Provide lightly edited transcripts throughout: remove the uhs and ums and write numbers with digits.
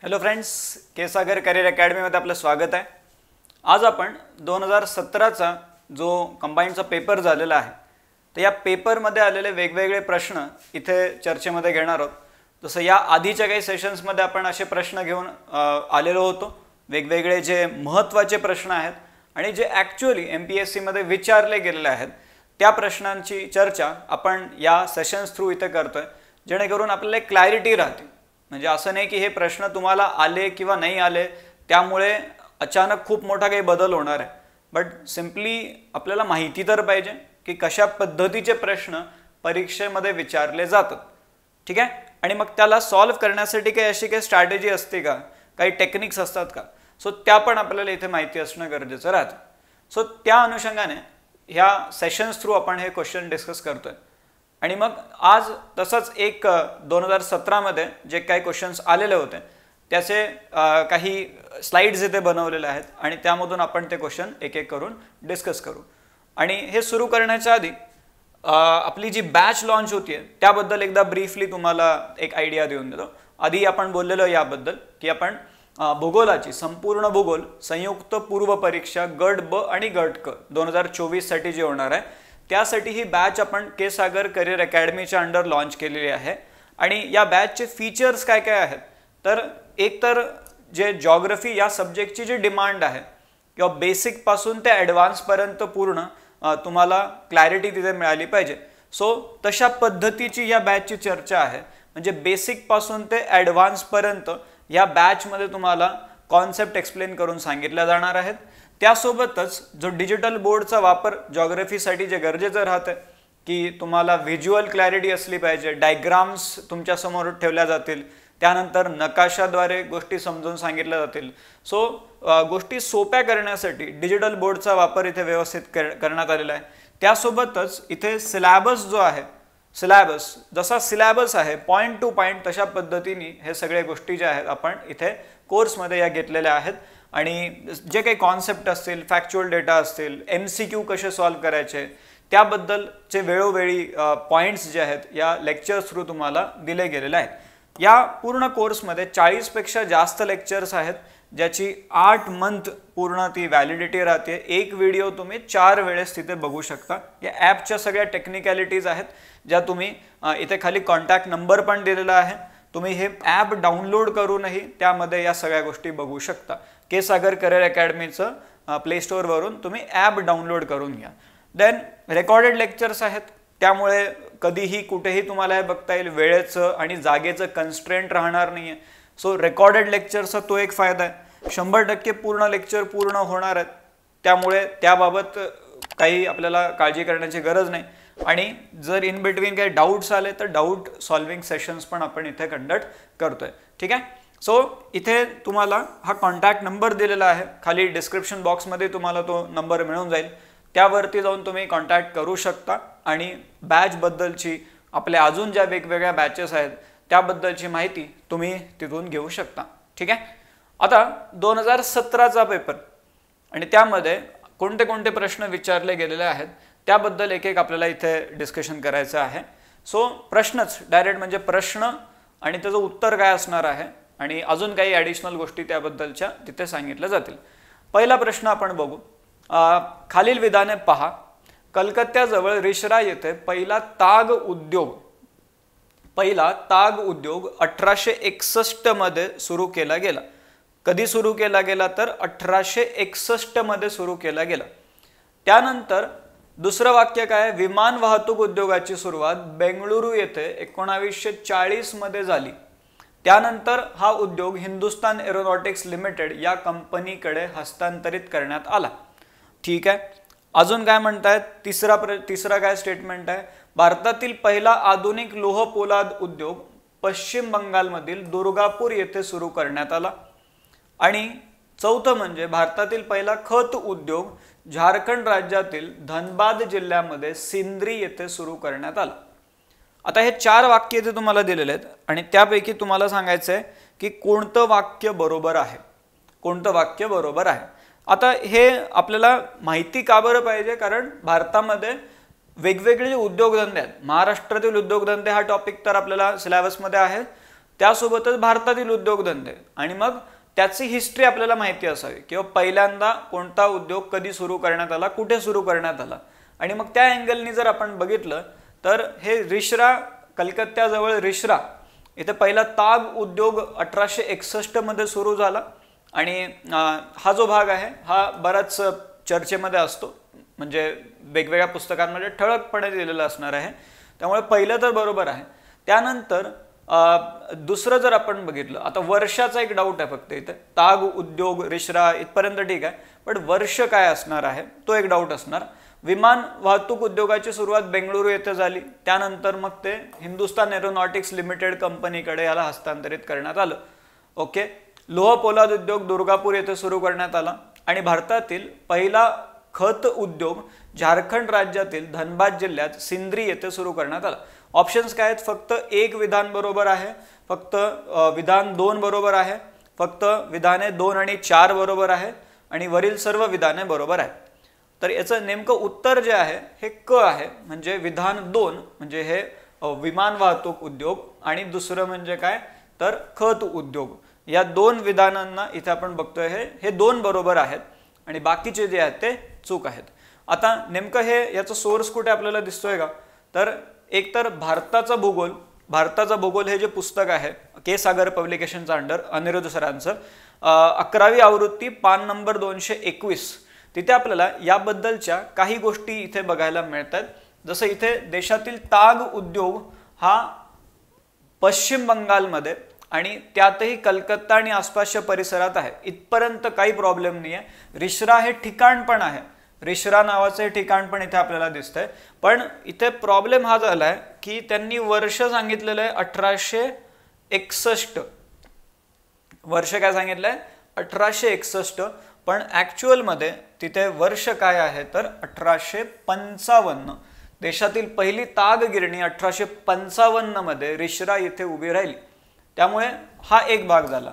Hello friends, के सागर career अकॅडमीमध्ये आपलं स्वागत आहे। आज आपण 2017चा जो कंबाईनचा पेपर झालेला आहे तर या पेपरमध्ये आलेले वेगवेगळे प्रश्न इथे चर्चेमध्ये घेणार आहोत। जसं या आधीच्या काही सेशन्समध्ये आपण असे प्रश्न घेऊन आलेलो होतो, वेगवेगळे जे महत्त्वाचे प्रश्न आहेत आणि जे ॲक्च्युअली MPSC मध्ये विचारले गेलेले आहेत त्या प्रश्नांची चर्चा आपण या सेशन्स थ्रू इथे करतोय, जेणेकरून आपल्याला क्लॅरिटी राहते। म्हणजे असं नाही की हे प्रश्न तुम्हाला आले किंवा नाही आले त्यामुळे अचानक खूप मोठा काही बदल होणार आहे, बट सिंपली आपल्याला माहिती तर पाहिजे की कशा पद्धतीचे प्रश्न परीक्षेमध्ये विचारले जातात, ठीक आहे। आणि मग त्याला सॉल्व्ह करण्यासाठी काही अशी काही स्ट्रॅटेजी असते का, काही टेक्निक्स असतात का, सो त्या पण आपल्याला इथे माहिती असणं गरजेचं राहतं। सो त्या अनुषंगाने ह्या सेशन्स थ्रू आपण हे क्वेश्चन डिस्कस करतोय। आणि मग आज तसंच एक 2017 मध्ये जे काही क्वेश्चन्स आलेले होते त्याचे काही स्लाइड्स इथे बनवलेले आहेत आणि त्यामधून आपण ते क्वेश्चन एक एक करून डिस्कस करू। आणि हे सुरू करण्याच्या आधी आपली जी बॅच लॉन्च होतीये त्याबद्दल एकदा ब्रीफली तुम्हाला एक आयडिया देऊन देतो। आधी आपण बोललेलो याबद्दल की आपण भूगोलाची संपूर्ण भूगोल संयुक्त पूर्व परीक्षा गट ब आणि गट क 2024 साठी जी होणार आहे त्यासाठी ही बॅच आपण के सागर करियर अकॅडमीच्या अंडर लॉन्च केलेली आहे। आणि या बॅचचे फीचर्स काय काय आहेत तर एक तर जे जिओग्राफी या सब्जेक्टची जी डिमांड आहे किंवा बेसिक पासून ते ॲडव्हान्स पर्यंत पूर्ण तुम्हाला क्लॅरिटी तिथे मिळाली पाहिजे, सो तशा पद्धतीची या बॅचची चर्चा आहे। म्हणजे बेसिक पासून ते ॲडव्हान्स पर्यंत या बॅचमध्ये तुम्हाला कॉन्सेप्ट एक्सप्लेन करून सांगितल्या जाणार आहेत। त्यासोबतच जो डिजिटल बोर्डचा वापर जिओग्राफीसाठी जे गरजेचं राहतं की तुम्हाला व्हिज्युअल क्लॅरिटी असली पाहिजे, डायग्राम्स तुमच्या समोर ठेवल्या जातील, त्यानंतर नकाशाद्वारे गोष्टी समजून सांगितल्या जातील। सो गोष्टी सोप्या करण्यासाठी डिजिटल बोर्डचा वापर इथे व्यवस्थित करण्यात आलेला आहे। त्यासोबतच इथे सिलेबस जो आहे, सिलेबस जसा सिलेबस आहे पॉइंट टू पॉइंट तशा पद्धतीने हे सगळे गोष्टी ज्या आहेत आपण इथे कोर्समध्ये या घेतलेल्या आहेत। आणि जे काही कॉन्सेप्ट असतील, फॅक्च्युअल डेटा असतील, MCQ कसे सॉल्व्ह करायचे त्याबद्दलचे वेळोवेळी पॉइंट्स जे आहेत या लेक्चर थ्रू तुम्हाला दिले गेलेले आहेत। या पूर्ण कोर्समध्ये 40 पेक्षा जास्त लेक्चर्स आहेत, ज्याची 8 मंथ पूर्ण ती व्हॅलिडिटी राहते। एक व्हिडिओ तुम्ही 4 वेळेस तिथे बघू शकता। या ॲपच्या सगळ्या टेक्निकॅलिटीज आहेत ज्या तुम्ही इथे खाली कॉन्टॅक्ट नंबर पण दिलेला आहे, तुम्ही हे ॲप डाउनलोड करूनही त्यामध्ये या सगळ्या गोष्टी बघू शकता। के सागर करियर अकॅडमीचं प्ले स्टोअरवरून तुम्ही ॲप डाउनलोड करून घ्या। देन रेकॉर्डेड लेक्चर्स आहेत, त्यामुळे कधीही कुठेही तुम्हाला हे बघता येईल, वेळेचं आणि जागेचं कन्स्ट्रेंट राहणार नाही आहे। सो रेकॉर्डेड लेक्चरचा तो एक फायदा आहे। 100% पूर्ण लेक्चर पूर्ण होणार आहेत, त्यामुळे त्याबाबत काही आपल्याला काळजी करण्याची गरज नाही। आणि जर इन बिटवीन काही डाऊट्स आले तर डाऊट सॉल्विंग सेशन्स पण आपण इथे कंडक्ट करतोय, ठीक आहे। सो इथे तुम्हाला हा कॉन्टॅक्ट नंबर दिलेला आहे, खाली डिस्क्रिप्शन बॉक्समध्ये तुम्हाला तो नंबर मिळून जाईल, त्यावरती जाऊन तुम्ही कॉन्टॅक्ट करू शकता आणि बॅचबद्दलची आपल्या अजून ज्या वेगवेगळ्या बॅचेस आहेत त्याबद्दलची माहिती तुम्ही तिथून घेऊ शकता, ठीक आहे। आता 2017चा पेपर आणि त्यामध्ये कोणते कोणते प्रश्न विचारले गेलेले आहेत त्याबद्दल एक एक आपल्याला इथे डिस्कशन करायचं आहे। सो प्रश्नच डायरेक्ट म्हणजे प्रश्न आणि त्याचं उत्तर काय असणार आहे आणि अजून काही ॲडिशनल गोष्टी त्याबद्दलच्या तिथे सांगितल्या जातील। पहिला प्रश्न आपण बघू। खालील विधाने पहा। कलकत्त्याजवळ रिश्रा येथे पहिला ताग उद्योग 1861 मध्ये सुरू केला गेला। कधी सुरू केला गेला तर 1861 मध्ये सुरू केला गेला। त्यानंतर दुसरं वाक्य काय, विमान वाहतूक उद्योगाची सुरुवात बेंगळुरू येथे 1940 मध्ये झाली। त्यानंतर हा उद्योग हिंदुस्तान एरोनॉटिक्स लिमिटेड या कंपनीकडे हस्तांतरित करण्यात आला, ठीक आहे। अजून काय म्हणतायत, तिसरा काय स्टेटमेंट आहे, भारतातील पहिला आधुनिक लोह पोलाद उद्योग पश्चिम बंगालमधील दुर्गापूर येथे सुरू करण्यात आला। आणि चौथं म्हणजे भारतातील पहिला खत उद्योग झारखंड राज्यातील धनबाद जिल्ह्यामध्ये सिंद्री येथे सुरू करण्यात आला। आता हे 4 वाक्य इथे तुम्हाला दिलेले आहेत आणि त्यापैकी तुम्हाला सांगायचं आहे की कोणतं वाक्य बरोबर आहे, कोणतं वाक्य बरोबर आहे। आता हे आपल्याला माहिती का बरं पाहिजे, कारण भारतामध्ये वेगवेगळे उद्योगधंदे आहेत। महाराष्ट्रातील उद्योगधंदे हा टॉपिक तर आपल्याला सिलेबसमध्ये आहे, त्यासोबतच भारतातील उद्योगधंदे आणि मग त्याची हिस्ट्री आपल्याला माहिती असावी किंवा पहिल्यांदा कोणता उद्योग कधी सुरू करण्यात आला, कुठे सुरू करण्यात आला. आणि मग त्या अँगलनी जर आपण बघितलं तर हे रिश्रा, कलकत्त्याजवळ रिश्रा इथे पहिला ताग उद्योग 1861 मध्ये सुरू झाला. आणि हा जो भाग आहे हा बराच चर्चेमध्ये असतो, म्हणजे वेगवेगळ्या पुस्तकांमध्ये ठळकपणे दिलेलं असणार आहे. त्यामुळे पहिलं तर बरोबर आहे. त्यानंतर दुसरं जर आपण बघितलं, आता वर्षाचा एक डाऊट आहे फक्त इथे, ताग उद्योग रिश्रा इथपर्यंत ठीक आहे, पण वर्ष काय असणार आहे तो एक डाऊट असणार. विमान वाहतूक उद्योगाची सुरुवात बेंगळुरू येथे झाली, त्यानंतर मग ते हिंदुस्तान एरोनॉटिक्स लिमिटेड कंपनीकडे याला हस्तांतरित करण्यात आलं. ओके. लोह पोलाद उद्योग दुर्गापूर येथे सुरू करण्यात आला. आणि भारतातील पहिला खत उद्योग झारखंड राज्यातील धनबाद जिल्ह्यात सिंद्री येथे सुरू करण्यात आला. ऑप्शन्स काय आहेत? फक्त एक विधान बरोबर आहे, फक्त विधान 2 बरोबर आहे, फक्त विधाने 2 आणि 4 बरोबर आहे, आणि वरील सर्व विधाने बरोबर आहेत. तर याचं नेमकं उत्तर जे आहे हे क आहे, म्हणजे विधान 2 म्हणजे हे विमान वाहतूक उद्योग, आणि दुसरं म्हणजे काय तर खत उद्योग. या 2 विधानांना इथे आपण बघतोय हे 2 बरोबर आहेत आणि बाकीचे जे आहेत ते चूक आहेत. आता नेमकं हे याचा सोर्स कुठे आपल्याला दिसतोय का? तर एक तर भारताचा भूगोल हे जे पुस्तक आहे के सागर पब्लिकेशनचं अंडर अनिरुद्ध सरांचं, 11वी आवृत्ती पान नंबर 221, तिथे आपल्याला याबद्दलच्या काही गोष्टी इथे बघायला मिळतात. जसं इथे देशातील ताग उद्योग हा पश्चिम बंगालमध्ये आणि त्यातही कलकत्ता आणि आसपासच्या परिसरात आहे, इथपर्यंत काही प्रॉब्लेम नाही आहे. रिश्रा हे ठिकाण पण आहे, रिश्रा नावाचं हे ठिकाण पण इथे आपल्याला दिसतंय. पण इथे प्रॉब्लेम हा झालाय की त्यांनी वर्ष सांगितलेलं आहे 1861, वर्ष काय सांगितलंय 1861, पण ऍक्च्युअल मध्ये तिथे वर्ष काय आहे तर 1855. देशातील पहिली ताग गिरणी 1855 मध्ये रिश्रा येथे उभी राहिली. त्यामुळे हा एक भाग झाला.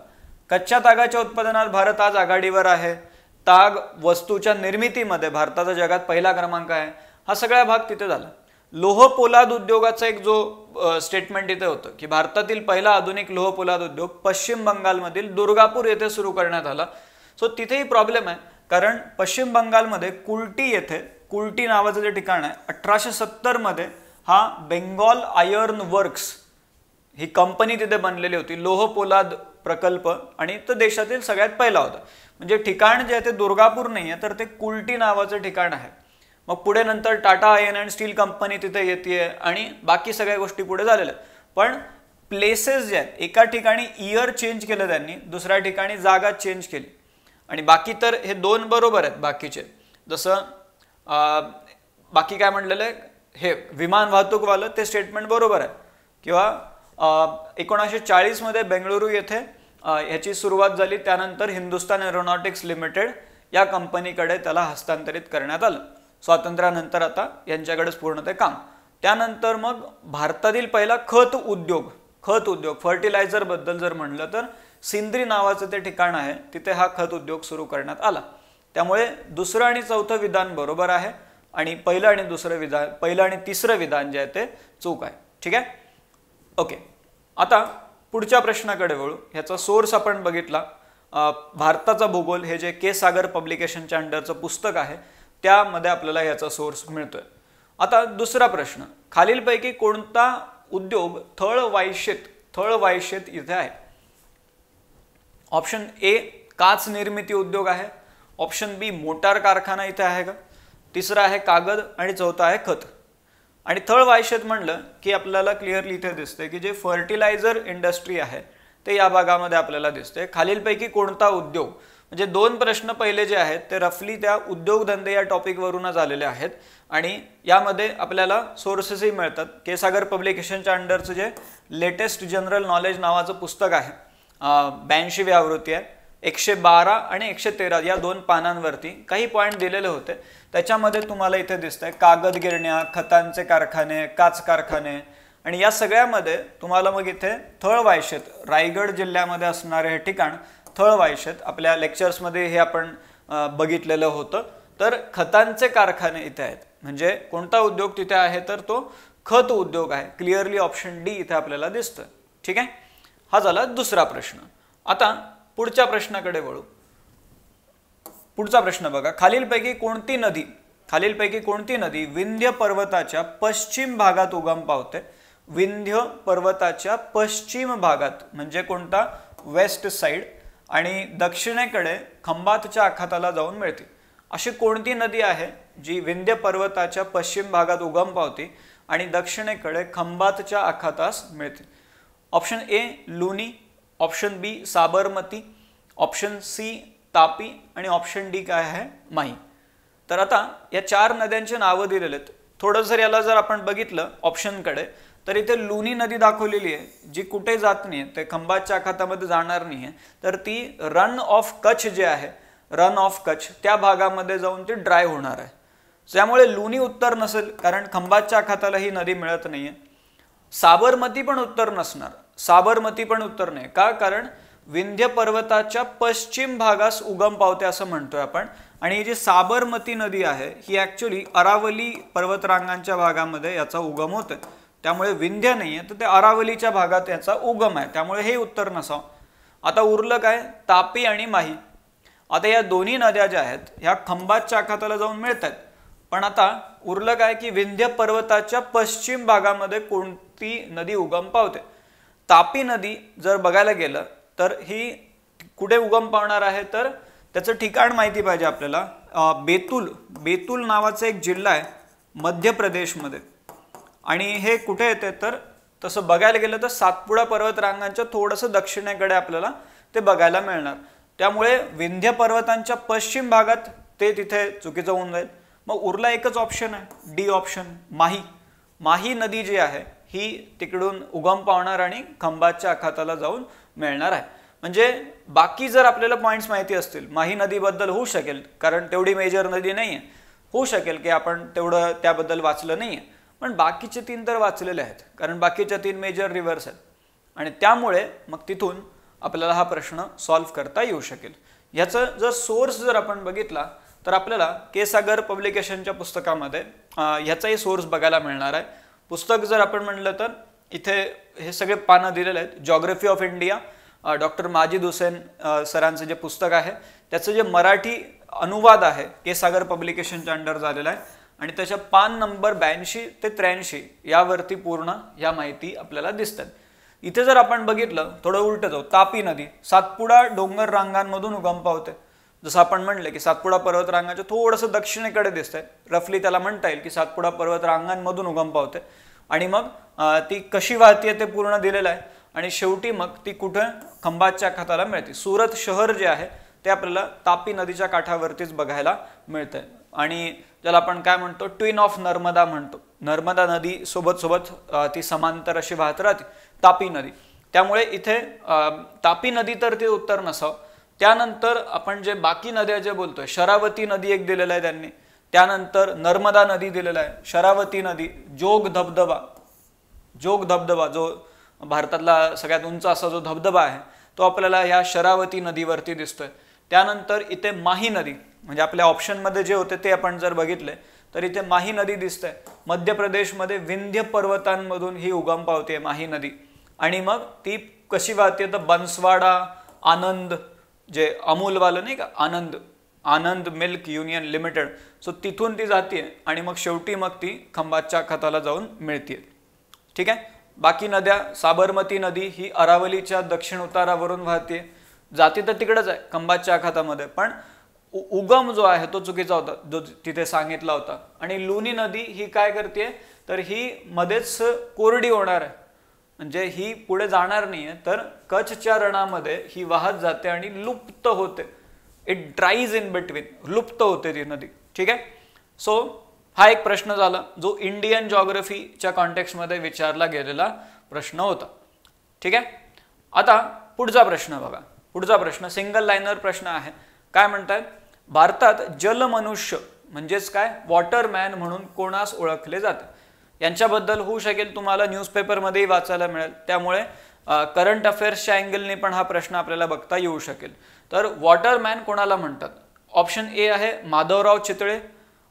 कच्च्या तागाच्या उत्पादनात भारत आज आघाडीवर आहे. ताग वस्तूच्या निर्मितीमध्ये भारताचा जगात पहिला क्रमांक आहे. हा सगळा भाग तिथे झाला. लोह पोलाद उद्योगाचा एक जो स्टेटमेंट इथे होतं की भारतातील पहिला आधुनिक लोह पोलाद उद्योग पश्चिम बंगालमधील दुर्गापूर येथे सुरू करण्यात आला. सो तिथेही प्रॉब्लेम आहे, कारण पश्चिम बंगालमध्ये कुल्टी येथे, कुल्टी नावाचं जे ठिकाण आहे, 1870 मध्ये हा बेंगॉल आयर्न वर्क्स ही कंपनी तिथे बनलेली होती, लोह पोलाद प्रकल्प, आणि तो देशातील सगळ्यात पहिला होता. म्हणजे ठिकाण जे आहे ते दुर्गापूर नाही आहे तर ते कुल्टी नावाचं ठिकाण आहे. मग पुढे नंतर Tata iron and still company तिथे येते आणि बाकी सगळ्या गोष्टी पुढे झालेल्या. पण प्लेसेस जे आहेत, एका ठिकाणी इयर चेंज केलं त्यांनी, दुसऱ्या ठिकाणी जागा चेंज केली, आणि बाकी तर हे 2 बरोबर आहेत. बाकीचे जसं बाकी काय म्हटलेलं आहे, हे विमान वाहतूकवालं ते स्टेटमेंट बरोबर आहे. किंवा 1940 मध्ये बेंगळुरू येथे ह्याची सुरुवात झाली, त्यानंतर हिंदुस्तान एरोनॉटिक्स लिमिटेड या कंपनीकडे त्याला हस्तांतरित करण्यात आलं. स्वातंत्र्यानंतर आता यांच्याकडेच पूर्ण ते काम. त्यानंतर मग भारतातील पहिला खत उद्योग फर्टिलायझर बद्दल जर म्हणलं तर सिंद्री नावाचं ते ठिकाण आहे, तिथे हा खत उद्योग सुरू करण्यात आला. त्यामुळे दुसरं आणि चौथं विधान बरोबर आहे आणि पहिलं आणि तिसरं विधान जे आहे ते चूक आहे. ठीक आहे. ओके. आता पुढच्या प्रश्नाकडे वळू. ह्याचा सोर्स आपण बघितला, भारताचा भूगोल हे जे के सागर पब्लिकेशनच्या अंडरचं पुस्तक आहे त्यामध्ये आपल्याला याचा सोर्स मिळतोय. आता दुसरा प्रश्न, खालीलपैकी कोणता उद्योग थळ वायशेत इथे आहे? ऑप्शन ए काच निर्मिती उद्योग आहे, ऑप्शन बी मोटार कारखाना इथे आहे का, तिसरा आहे कागद, आणि चौथा आहे खत. आणि थळ वायशेत म्हणलं की आपल्याला क्लिअरली इथे दिसते की जे फर्टिलायझर इंडस्ट्री आहे ते या भागामध्ये आपल्याला दिसते. खालीलपैकी कोणता उद्योग, म्हणजे 2 प्रश्न पहिले जे आहेत ते रफली त्या उद्योगधंदे या टॉपिकवरूनच आलेले आहेत आणि यामध्ये आपल्याला सोर्सेसही मिळतात. के सागर पब्लिकेशनच्या अंडरचं जे लेटेस्ट जनरल नॉलेज नावाचं पुस्तक आहे, 82वी आवृत्ती आहे, 112 आणि 113 या 2 पानांवरती काही पॉईंट दिलेले होते. त्याच्यामध्ये तुम्हाला इथे दिसतंय कागद गिरण्या, खतांचे कारखाने, काच कारखाने, आणि या सगळ्यामध्ये तुम्हाला मग इथे थळ वायशेत, रायगड जिल्ह्यामध्ये असणारे हे ठिकाण थळ वायशेत, आपल्या लेक्चर्समध्ये हे आपण बघितलेलं होतं. तर खतांचे कारखाने इथे आहेत, म्हणजे कोणता उद्योग तिथे आहे तर तो खत उद्योग आहे. क्लिअरली ऑप्शन डी इथे आपल्याला दिसतं. ठीक आहे. हा झाला दुसरा प्रश्न. आता पुढच्या प्रश्नाकडे वळू. पुढचा प्रश्न बघा, खालीलपैकी कोणती नदी विंध्य पर्वताच्या पश्चिम भागात उगम पावते? विंध्य पर्वताच्या पश्चिम भागात म्हणजे कोणता? वेस्ट साइड, आणि दक्षिणेकडे खंबातच्या आखाताला जाऊन मिळते. अशी कोणती नदी आहे जी विंध्य पर्वताच्या पश्चिम भागात उगम पावते आणि दक्षिणेकडे खंबातच्या आखातास मिळते? Option A Luni, option B Sabarmati, option C Tapi आणि ऑप्शन डी काय आहे? माही. तर आता या 4 नद्यांची नावं दिलेली आहेत. थोडं जर याला जर आपण बघितलं ऑप्शनकडे तर इथे लुनी नदी दाखवलेली आहे, जी कुठे जात नाही, ते खंबातच्या आखातामध्ये जाणार नाही, तर ती रन ऑफ कच्छ जे आहे, रन ऑफ कच्छ त्या भागामध्ये जाऊन ती ड्राय होणार आहे. त्यामुळे लुनी उत्तर नसेल, कारण खंबातच्या आखाताला ही नदी मिळत नाहीये. साबरमती पण उत्तर नसणार, साबरमती पण उत्तर नाही. का? कारण विंध्य पर्वताच्या पश्चिम भागास उगम पावते असं म्हणतोय आपण, आणि ही जी साबरमती नदी आहे ही ऍक्च्युली अरावली पर्वतरांगांच्या भागामध्ये याचा उगम होतोय. त्यामुळे विंध्य नाहीये, तर ते अरावलीच्या भागात याचा उगम आहे, त्यामुळे हे उत्तर नसावं. आता उरलं काय? तापी आणि माही. आता या दोन्ही नद्या ज्या आहेत ह्या खंबातच्या आखाताला जाऊन मिळतात, पण आता उरलं काय की विंध्य पर्वताच्या पश्चिम भागामध्ये कोणती नदी उगम पावते? तापी नदी जर बघायला गेलं तर ही कुठे उगम पावणार आहे, तर त्याचं ठिकाण माहिती पाहिजे आपल्याला. बेतुल नावाचा एक जिल्हा आहे मध्य प्रदेशमध्ये, आणि हे कुठे येते तर तसं बघायला गेलं तर सातपुडा पर्वतरांगांच्या थोडंसं दक्षिणेकडे आपल्याला ते बघायला मिळणार. त्यामुळे विंध्य पर्वतांच्या पश्चिम भागात ते तिथे चुकीचं होऊन जाईल. मग उरला एकच ऑप्शन आहे, डी ऑप्शन, माही. माही नदी जी आहे ही तिकडून उगम पावणार आणि खंबातच्या आखाताला जाऊन मिळणार आहे. म्हणजे बाकी जर आपल्याला पॉइंट्स माहिती असतील माही नदीबद्दल होऊ शकेल, कारण तेवढी मेजर नदी नाहीये, होऊ शकेल की आपण तेवढं त्याबद्दल वाचलं नाहीये, पण बाकीचे 3 तर वाचलेले आहेत, कारण बाकीच्या 3 मेजर रिव्हर्स आहेत, आणि त्यामुळे मग तिथून आपल्याला हा प्रश्न सॉल्व्ह करता येऊ शकेल. याचं जर सोर्स जर आपण बघितला तर आपल्याला के सागर पब्लिकेशनच्या पुस्तकामध्ये ह्याचाही सोर्स बघायला मिळणार आहे. पुस्तक जर आपण म्हणलं तर इथे हे सगळे पानं दिलेले आहेत. Geography of India, doctor Majid Hussain सरांचं जे पुस्तक आहे त्याचं जे मराठी अनुवाद आहे के सागर पब्लिकेशनच्या अंडर झालेला आहे, आणि त्याच्या पान नंबर 82 ते 83 यावरती पूर्ण या माहिती आपल्याला दिसतात. इथे जर आपण बघितलं थोडं उलट जाऊ, तापी नदी सातपुडा डोंगर रांगांमधून उगम पावते. जसं आपण म्हणलं की सातपुडा पर्वत रांगाच्या थोडंसं दक्षिणेकडे दिसतंय, रफली त्याला म्हणता येईल की सातपुडा पर्वत रांगांमधून उगम पावते, आणि मग ती कशी वाहतीये ते पूर्ण दिलेलं आहे, आणि शेवटी मग ती कुठे? खंबातच्या आखाताला मिळते. सुरत शहर जे आहे ते आपल्याला तापी नदीच्या काठावरतीच बघायला मिळतंय, आणि ज्याला आपण काय म्हणतो ट्विन ऑफ नर्मदा म्हणतो. नर्मदा नदी सोबत ती समांतर अशी वाहत राहते तापी नदी. त्यामुळे इथे तापी नदी तर ते उत्तर नसावं. त्यानंतर आपण जे बाकी नद्या जे बोलतोय, शरावती नदी एक दिलेला आहे त्यांनी, त्यानंतर नर्मदा नदी दिलेला आहे, शरावती नदी, जोग धबधबा जो भारतातला सगळ्यात उंच असा जो धबधबा आहे तो आपल्याला या शरावती नदीवरती दिसतोय. त्यानंतर इथे माही नदी, म्हणजे आपल्या ऑप्शनमध्ये जे होते ते आपण जर बघितले तर इथे माही नदी दिसते. मध्य प्रदेशमध्ये विंध्य पर्वतांमधून ही उगम पावते माही नदी, आणि मग ती कशी वाहते तर बन्सवाडा, आनंद, जे अमूलवालं नाही का, आनंद मिल्क युनियन लिमिटेड, सो तिथून ती जाते आणि मग शेवटी मग ती खंबातच्या आखाताला जाऊन मिळते. ठीक आहे. बाकी नद्या, साबरमती नदी ही अरावलीच्या दक्षिण उतारावरून वाहते, जाते तर तिकडेच आहे खंबातच्या आखातामध्ये, पण उगम जो आहे तो चुकीचा होता जो तिथे सांगितला होता. आणि लुनी नदी ही काय करते तर ही मध्येच कोरडी होणार आहे, म्हणजे ही पुढे जाणार नाहीये, तर कच्छच्या रणामध्ये ही वाहत जाते आणि लुप्त होते. इट ड्राईज इन बिटवीन, लुप्त होते ती नदी. ठीक आहे. सो हा एक प्रश्न झाला जो इंडियन जॉग्रफीच्या कॉन्टेक्स्टमध्ये विचारला गेलेला प्रश्न होता. ठीक आहे. आता पुढचा प्रश्न बघा. पुढचा प्रश्न सिंगल लाइनर प्रश्न आहे. काय म्हणतात? भारतात जलमनुष्य म्हणजेच काय, वॉटरमॅन म्हणून कोणास ओळखले जाते? यांच्याबद्दल होऊ शकेल तुम्हाला न्यूजपेपरमध्येही वाचायला मिळेल, त्यामुळे करंट अफेअर्सच्या अँगलने पण हा प्रश्न आपल्याला बघता येऊ शकेल. तर वॉटरमॅन कोणाला म्हणतात? ऑप्शन ए आहे माधवराव चितळे,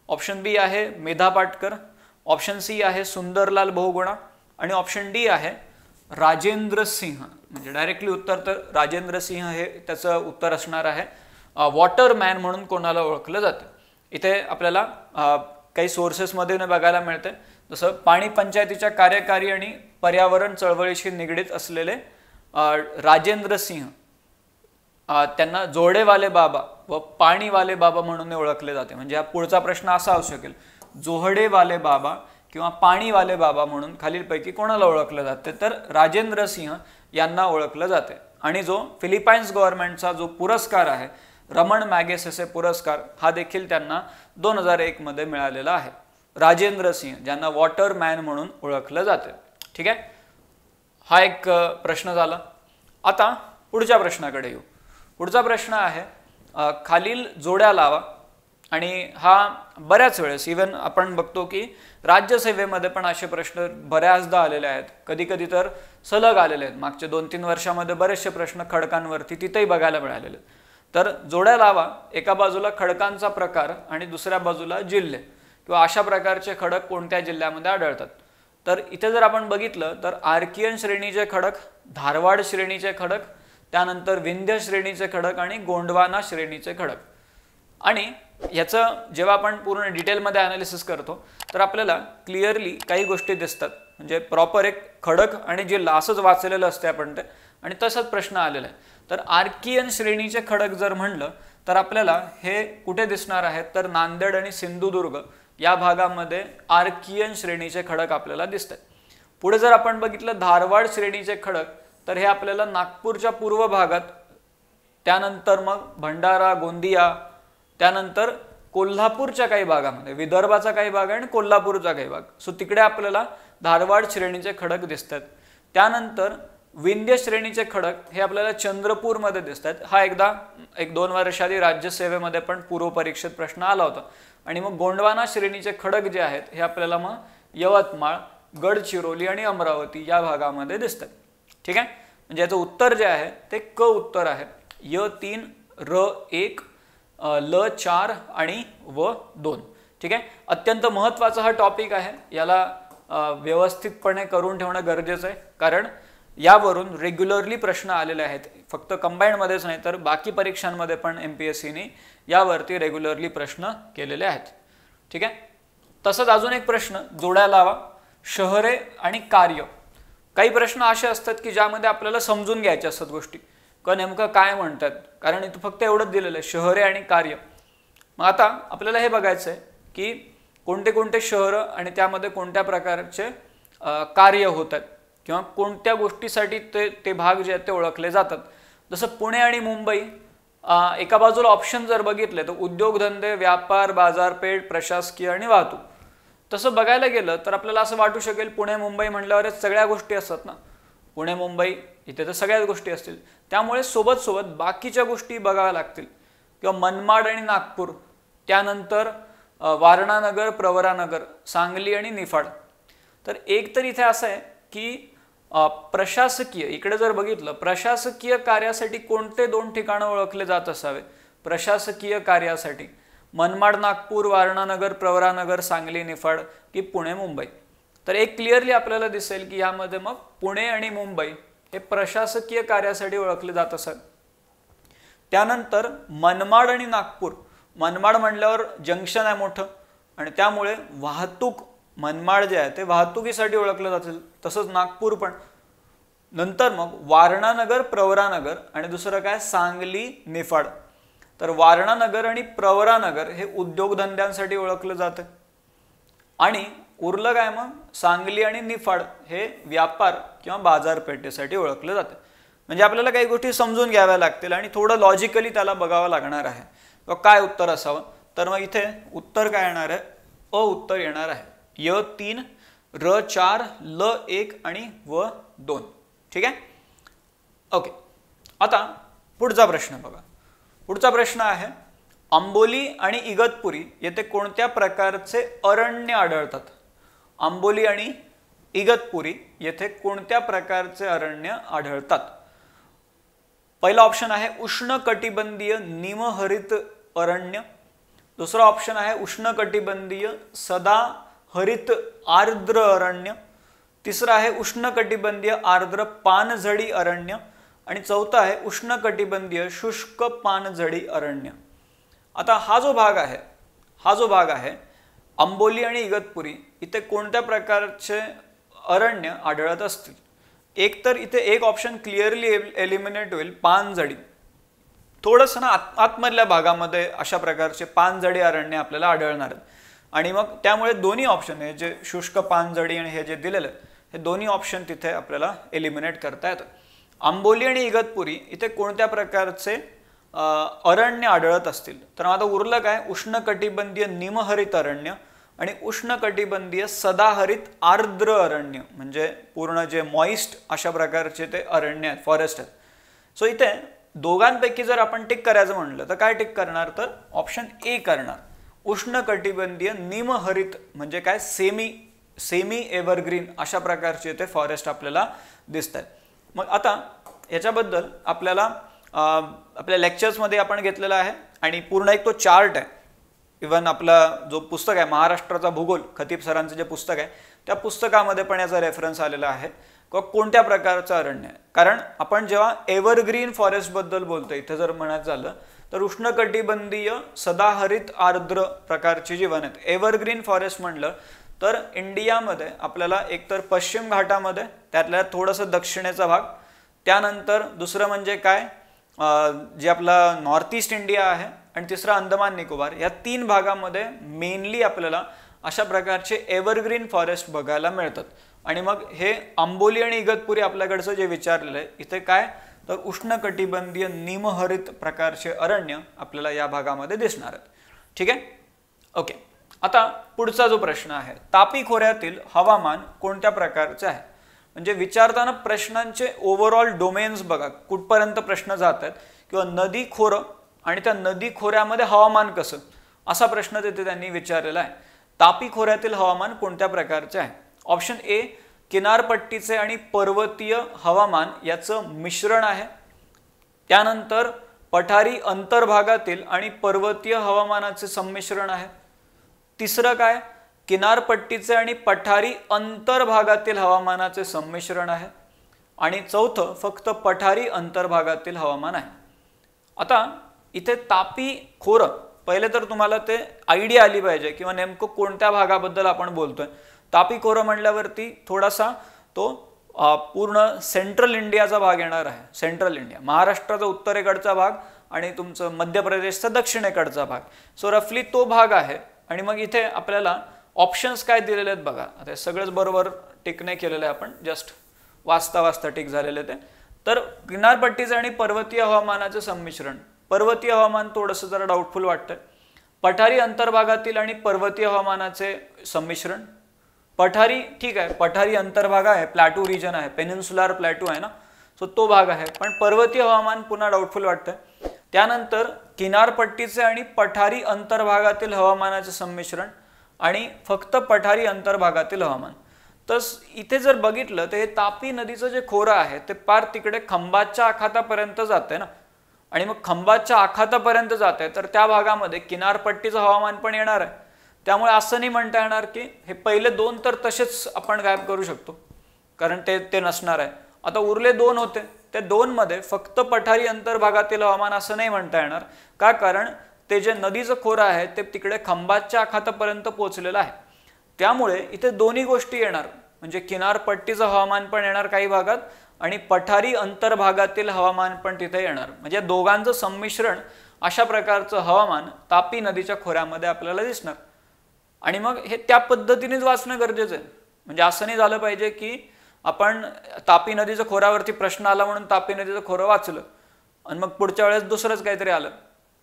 ऑप्शन बी आहे मेधा पाटकर, ऑप्शन सी आहे सुंदरलाल बहुगुणा, आणि ऑप्शन डी आहे राजेंद्र सिंह, म्हणजे डायरेक्टली उत्तर तर राजेंद्र सिंह हे त्याचं उत्तर असणार आहे. वॉटरमॅन म्हणून कोणाला ओळखलं जातं? इथे आपल्याला काही सोर्सेसमध्ये बघायला मिळते, जसं पाणी पंचायतीच्या कार्यकारी आणि पर्यावरण चळवळीशी निगडीत असलेले राजेंद्र सिंह, त्यांना जोडेवाले बाबा व पाणीवाले बाबा म्हणून ओळखले जाते. म्हणजे हा पुढचा प्रश्न असा असू शकेल, जोहडेवाले बाबा किंवा पाणीवाले बाबा म्हणून खालीलपैकी कोणाला ओळखलं जाते? तर राजेंद्र सिंह यांना ओळखलं जाते. आणि जो फिलिपाईन्स गव्हर्नमेंटचा जो पुरस्कार आहे, रमण मॅगेसेसे पुरस्कार, हा देखील त्यांना 2001 मध्ये मिळालेला आहे. राजेंद्र सिंह, ज्यांना वॉटरमॅन म्हणून ओळखलं जाते. ठीक आहे, हा एक प्रश्न झाला. आता पुढच्या प्रश्नाकडे येऊ. पुढचा प्रश्न आहे, खालील जोड्या लावा. आणि हा बऱ्याच वेळेस इवन आपण बघतो की राज्यसेवेमध्ये पण असे प्रश्न बऱ्याचदा आलेले आहेत, कधी कधी तर सलग आलेले आहेत. मागच्या 2-3 वर्षामध्ये बरेचसे प्रश्न खडकांवरती तिथेही बघायला मिळालेले. तर जोड्या लावा, एका बाजूला खडकांचा प्रकार आणि दुसऱ्या बाजूला जिल्हे किंवा अशा प्रकारचे खडक कोणत्या जिल्ह्यामध्ये आढळतात? तर इथे जर आपण बघितलं तर आर्कियन श्रेणीचे खडक, धारवाड श्रेणीचे खडक, त्यानंतर विंध्य श्रेणीचे खडक आणि गोंडवाना श्रेणीचे खडक. आणि याचं जेव्हा आपण पूर्ण डिटेलमध्ये ॲनालिसिस करतो तर आपल्याला क्लिअरली काही गोष्टी दिसतात. म्हणजे प्रॉपर एक खडक आणि जिल्हा असंच वाचलेलं असते आपण ते, आणि तसाच प्रश्न आलेला आहे. तर आर्कियन श्रेणीचे खडक जर म्हणलं तर आपल्याला हे कुठे दिसणार आहेत? तर नांदेड आणि सिंधुदुर्ग या भागामध्ये आर्कियन श्रेणीचे खडक आपल्याला दिसतात. पुढे जर आपण बघितलं धारवाड श्रेणीचे खडक, तर हे आपल्याला नागपूरच्या पूर्व भागात, त्यानंतर मग भंडारा, गोंदिया, त्यानंतर कोल्हापूरच्या काही भागामध्ये, विदर्भाचा काही भाग आहे आणि कोल्हापूरचा काही भाग, सो तिकडे आपल्याला धारवाड श्रेणीचे खडक दिसतात. त्यानंतर विंध्य श्रेणीचे खडक हे आपल्याला चंद्रपूरमध्ये दिसतात. हा एकदा 1-2 वर्षाआधी राज्यसेवेमध्ये पण पूर्व परीक्षेत प्रश्न आला होता. आणि मग गोंडवाना श्रेणीचे खडक जे आहेत हे आपल्याला मग यवतमाळ, गडचिरोली आणि अमरावती या भागामध्ये दिसतात. ठीक आहे, म्हणजे याचं उत्तर जे आहे ते क उत्तर आहे. य3, र1, ल4 आणि व2. ठीक आहे, अत्यंत महत्त्वाचा हा टॉपिक आहे. याला व्यवस्थितपणे करून ठेवणं गरजेचं आहे, कारण यावरून रेग्युलरली प्रश्न आलेले आहेत. फक्त कंबाईंडमध्येच नाही तर बाकी परीक्षांमध्ये पण MPSCने यावरती रेग्युलरली प्रश्न केलेले आहेत. ठीक आहे, तसंच अजून एक प्रश्न, जोड्या लावा, शहरे आणि कार्य. काही प्रश्न असे असतात की ज्यामध्ये आपल्याला समजून घ्यायचे असतात गोष्टी, का नेमकं काय म्हणतात, कारण इथं फक्त एवढंच दिलेलं आहे, शहरे आणि कार्य. मग आता आपल्याला हे बघायचं आहे की कोणते कोणते शहरं आणि त्यामध्ये कोणत्या प्रकारचे कार्य होतात किंवा कोणत्या गोष्टीसाठी ते भाग जे आहेत ते ओळखले जातात. जसं पुणे आणि मुंबई, एका बाजूला ऑप्शन जर बघितले तर उद्योगधंदे, व्यापार, बाजारपेठ, प्रशासकीय आणि वाहतूक. तसं बघायला गेलं तर आपल्याला असं वाटू शकेल पुणे मुंबई म्हटल्यावर सगळ्या गोष्टी असतात ना, पुणे मुंबई इथे तर सगळ्याच गोष्टी असतील, त्यामुळे सोबत सोबत बाकीच्या गोष्टी बघाव्या लागतील. किंवा मनमाड आणि नागपूर, त्यानंतर वारणानगर, प्रवरानगर, सांगली आणि निफाड. तर एक तर इथे असं आहे की प्रशासकीय, इकडे जर बघितलं प्रशासकीय कार्यासाठी कोणते 2 ठिकाणं ओळखले जात असावे? प्रशासकीय कार्यासाठी मनमाड, नागपूर, वारणानगर, प्रवरानगर, सांगली, निफाड की पुणे मुंबई. तर एक क्लिअरली आपल्याला दिसेल की यामध्ये मग पुणे आणि मुंबई हे प्रशासकीय कार्यासाठी ओळखले जात असतात. त्यानंतर मनमाड आणि नागपूर, मनमाड म्हटल्यावर जंक्शन आहे मोठं आणि त्यामुळे वाहतूक, मनमाड जे आहे ते वाहतुकीसाठी ओळखलं जातं, तसंच नागपूर पण. नंतर मग वारणानगर, प्रवरानगर आणि दुसरं काय, सांगली, निफाड. तर वारणानगर आणि प्रवरानगर हे उद्योगधंद्यांसाठी ओळखलं जातं आणि उरलं काय मग, सांगली आणि निफाड हे व्यापार किंवा बाजारपेठेसाठी ओळखलं जातं. म्हणजे आपल्याला काही गोष्टी समजून घ्याव्या लागतील आणि थोडं लॉजिकली त्याला बघावं लागणार आहे. काय उत्तर असावं? तर मग इथे उत्तर काय येणार आहे? अ उत्तर येणार आहे. य3, र4, ल1 आणि व2. ठीक आहे, ओके. आता पुढचा प्रश्न बघा. पुढचा प्रश्न आहे, आंबोली आणि इगतपुरी येथे कोणत्या प्रकारचे अरण्य आढळतात? आंबोली आणि इगतपुरी येथे कोणत्या प्रकारचे अरण्य आढळतात? पहिला ऑप्शन आहे उष्णकटिबंधीय निमहरित अरण्य. दुसरा ऑप्शन आहे उष्णकटिबंधीय सदाहरित आर्द्र अरण्य. तिसरं आहे उष्णकटिबंधीय आर्द्र पानझडी अरण्य आणि चौथं आहे उष्णकटिबंधीय शुष्क पानझडी अरण्य. आता हा जो भाग आहे आंबोली आणि इगतपुरी इथे कोणत्या प्रकारचे अरण्य आढळत असतील. एक तर इथे एक ऑप्शन क्लिअरली एलिमिनेट होईल, पानझडी. थोडंसं ना आतमधल्या भागामध्ये अशा प्रकारचे पानझडी अरण्य आपल्याला आढळणार आहेत आणि मग त्यामुळे दोन्ही ऑप्शन हे जे शुष्क पानझडी आणि हे जे दिलेले आहेत हे दोन्ही ऑप्शन तिथे आपल्याला एलिमिनेट करता येतात. आंबोली आणि इगतपुरी इथे कोणत्या प्रकारचे अरण्य आढळत असतील तर आता उरलं काय, उष्णकटिबंधीय निमहरित अरण्य आणि उष्णकटिबंधीय सदाहरित आर्द्र अरण्य, म्हणजे पूर्ण जे मॉइस्ट अशा प्रकारचे ते अरण्य आहेत, फॉरेस्ट आहेत. सो इथे दोघांपैकी जर आपण टिक करायचं म्हणलं तर काय टिक करणार, तर ऑप्शन ए करणार. उष्णकटिबंधीय निमहरित म्हणजे काय, सेमी एव्हरग्रीन अशा प्रकारचे ते फॉरेस्ट आपल्याला दिसत आहेत. मग आता याच्याबद्दल आपल्याला आपल्या लेक्चर्समध्ये आपण घेतलेला आहे आणि पूर्ण एक तो चार्ट आहे. इव्हन आपला जो पुस्तक आहे महाराष्ट्राचा भूगोल, खतीब सरांचं जे पुस्तक आहे त्या पुस्तकामध्ये पण याचा रेफरन्स आलेला आहे किंवा कोणत्या प्रकारचं अरण्य आहे. कारण आपण जेव्हा एव्हरग्रीन फॉरेस्टबद्दल बोलतो इथे जर म्हणायचं झालं तर उष्णकटिबंधीय सदाहरित आर्द्र प्रकारची जी वन आहेत, एव्हरग्रीन फॉरेस्ट म्हणलं तर इंडियामध्ये आपल्याला एकतर पश्चिम घाटामध्ये, त्यातल्या थोडंसं दक्षिणेचा भाग, त्यानंतर दुसरं म्हणजे काय जे आपला नॉर्थ ईस्ट इंडिया आहे आणि तिसरा अंदमान निकोबार, या 3 भागामध्ये मेनली आपल्याला अशा प्रकारचे एव्हरग्रीन फॉरेस्ट बघायला मिळतात. आणि मग हे आंबोली आणि इगतपुरी आपल्याकडचं जे विचारलेलं आहे इथे काय, तर उष्णकटिबंधीय निमहरित प्रकारचे अरण्य आपल्याला या भागामध्ये दिसणार आहेत. ठीक आहे, ओके. आता पुढचा जो प्रश्न आहे, तापी खोऱ्यातील हवामान कोणत्या प्रकारचे आहे. म्हणजे विचारताना प्रश्नांचे ओव्हरऑल डोमेन्स बघा, कुठपर्यंत प्रश्न जात आहेत किंवा नदी खोरं आणि त्या नदी खोऱ्यामध्ये हवामान कसं, असा प्रश्न तिथे त्यांनी विचारलेला आहे. तापी खोऱ्यातील हवामान कोणत्या प्रकारचे आहे. ऑप्शन ए किनारपट्टीचे आणि पर्वतीय हवामान याचं मिश्रण आहे. त्यानंतर पठारी अंतर्भागातील आणि पर्वतीय हवामानाचे संमिश्रण आहे. तिसरं काय, किनारपट्टीचे आणि पठारी अंतर्भागातील हवामानाचे संमिश्रण आहे. आणि चौथं फक्त पठारी अंतर्भागातील हवामान आहे. आता इथे तापी खोरं, पहिले तर तुम्हाला ते आयडिया आली पाहिजे किंवा नेमकं कोणत्या भागाबद्दल आपण बोलतोय. तापी खोरं म्हणल्यावरती थोडासा तो पूर्ण सेंट्रल इंडियाचा भाग येणार आहे. सेंट्रल इंडिया, महाराष्ट्राचा उत्तरेकडचा भाग आणि तुमचं मध्य प्रदेशचा दक्षिणेकडचा भाग. सो रफली तो भाग आहे. आणि मग इथे आपल्याला ऑप्शन्स काय दिलेले आहेत बघा. आता सगळंच बरोबर टिक नाही केलेलं आहे आपण, जस्ट वाचता टिक झालेले ते. तर किनारपट्टीचे आणि पर्वतीय हवामानाचे संमिश्रण, पर्वतीय हवामान थोडंसं जरा डाऊटफुल वाटतंय. पठारी अंतर्भागातील आणि पर्वतीय हवामानाचे संमिश्रण, पठारी ठीक आहे, पठारी अंतर्भाग आहे, प्लॅटू रिजन आहे, पेनिन्सुलर प्लॅटू आहे ना, सो तो भाग आहे. पण पर्वतीय हवामान पुन्हा डाऊटफुल वाटतंय. त्यानंतर किनारपट्टीचे आणि पठारी अंतर्भागातील हवामानाचे संमिश्रण आणि फक्त पठारी अंतर्भागातील हवामान. तर इथे जर बघितलं तर हे तापी नदीचं जे खोरं आहे ते पार तिकडे खंबातच्या आखातापर्यंत जाते ना, आणि मग खंबातच्या आखातापर्यंत जाते तर त्या भागामध्ये किनारपट्टीचं हवामान पण येणार आहे. त्यामुळे असं नाही म्हणता येणार की हे पहिले 2 तर तसेच आपण गायब करू शकतो, कारण ते नसणार आहे. आता उरले 2 होते, त्या 2 मध्ये फक्त पठारी अंतर्भागातील हवामान असं नाही म्हणता येणार. का, कारण ते जे नदीचं खोरं आहे ते तिकडे खंबातच्या आखातापर्यंत पोहोचलेलं आहे. त्यामुळे इथे दोन्ही गोष्टी येणार, म्हणजे किनारपट्टीचं हवामान पण येणार काही भागात आणि पठारी अंतर्भागातील हवामान पण तिथे येणार. म्हणजे दोघांचं संमिश्रण अशा प्रकारचं हवामान तापी नदीच्या खोऱ्यामध्ये आपल्याला दिसणार. आणि मग हे त्या पद्धतीनेच वाचणं गरजेचं आहे. म्हणजे असं नाही झालं पाहिजे की आपण तापी नदीच्या खोऱ्यावरती प्रश्न आला म्हणून तापी नदीचं खोरं वाचलं आणि मग पुढच्या वेळेस दुसरंच काहीतरी आलं.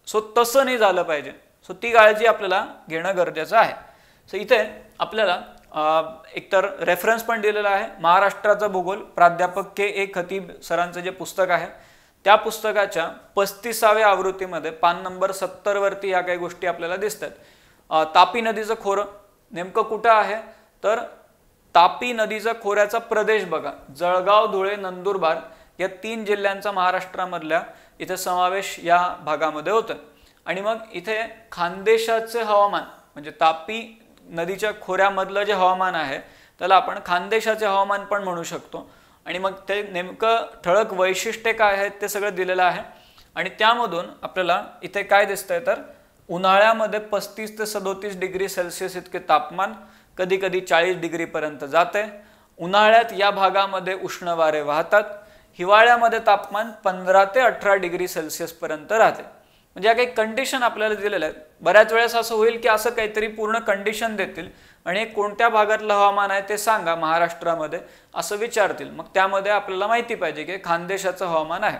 सो तसं नाही झालं पाहिजे. सो ती काळजी आपल्याला घेणं गरजेचं आहे. सो इथे आपल्याला एकतर रेफरन्स पण दिलेला आहे, महाराष्ट्राचा भूगोल, प्राध्यापक के खतीब सरांचं जे पुस्तक आहे त्या पुस्तकाच्या 35व्या आवृत्तीमध्ये पान नंबर 70 वरती या काही गोष्टी आपल्याला दिसतात. तापी नदीचं खोरं नेमकं कुठं आहे, तर तापी नदीचा खोऱ्याचा प्रदेश बघा, जळगाव, धुळे, नंदुरबार या 3 जिल्ह्यांचा महाराष्ट्रामधल्या इथे समावेश या भागामध्ये होतं. आणि मग इथे खानदेशाचे हवामान म्हणजे तापी नदीच्या खोऱ्यामधलं जे हवामान आहे त्याला आपण खानदेशाचे हवामान पण म्हणू शकतो. आणि मग ते नेमकं ठळक वैशिष्ट्ये काय आहेत ते सगळं दिलेलं आहे. आणि त्यामधून आपल्याला इथे काय दिसतंय तर उन्हाळ्यामध्ये 35 ते 37 डिग्री सेल्सिअस इतके तापमान, कधी कधी 40 डिग्री पर्यंत जाते. उन्हाळ्यात या भागामध्ये उष्ण वारे वाहतात. हिवाळ्यामध्ये तापमान 15 ते 18 डिग्री सेल्सिअस पर्यंत राहते. म्हणजे या काही कंडिशन आपल्याला दिलेल्या आहेत. बऱ्याच वेळेस असं होईल की असं काहीतरी पूर्ण कंडिशन देतील आणि कोणत्या भागातलं हवामान आहे ते सांगा महाराष्ट्रामध्ये असं विचारतील. मग त्यामध्ये आपल्याला माहिती पाहिजे की खानदेशाचं हवामान आहे.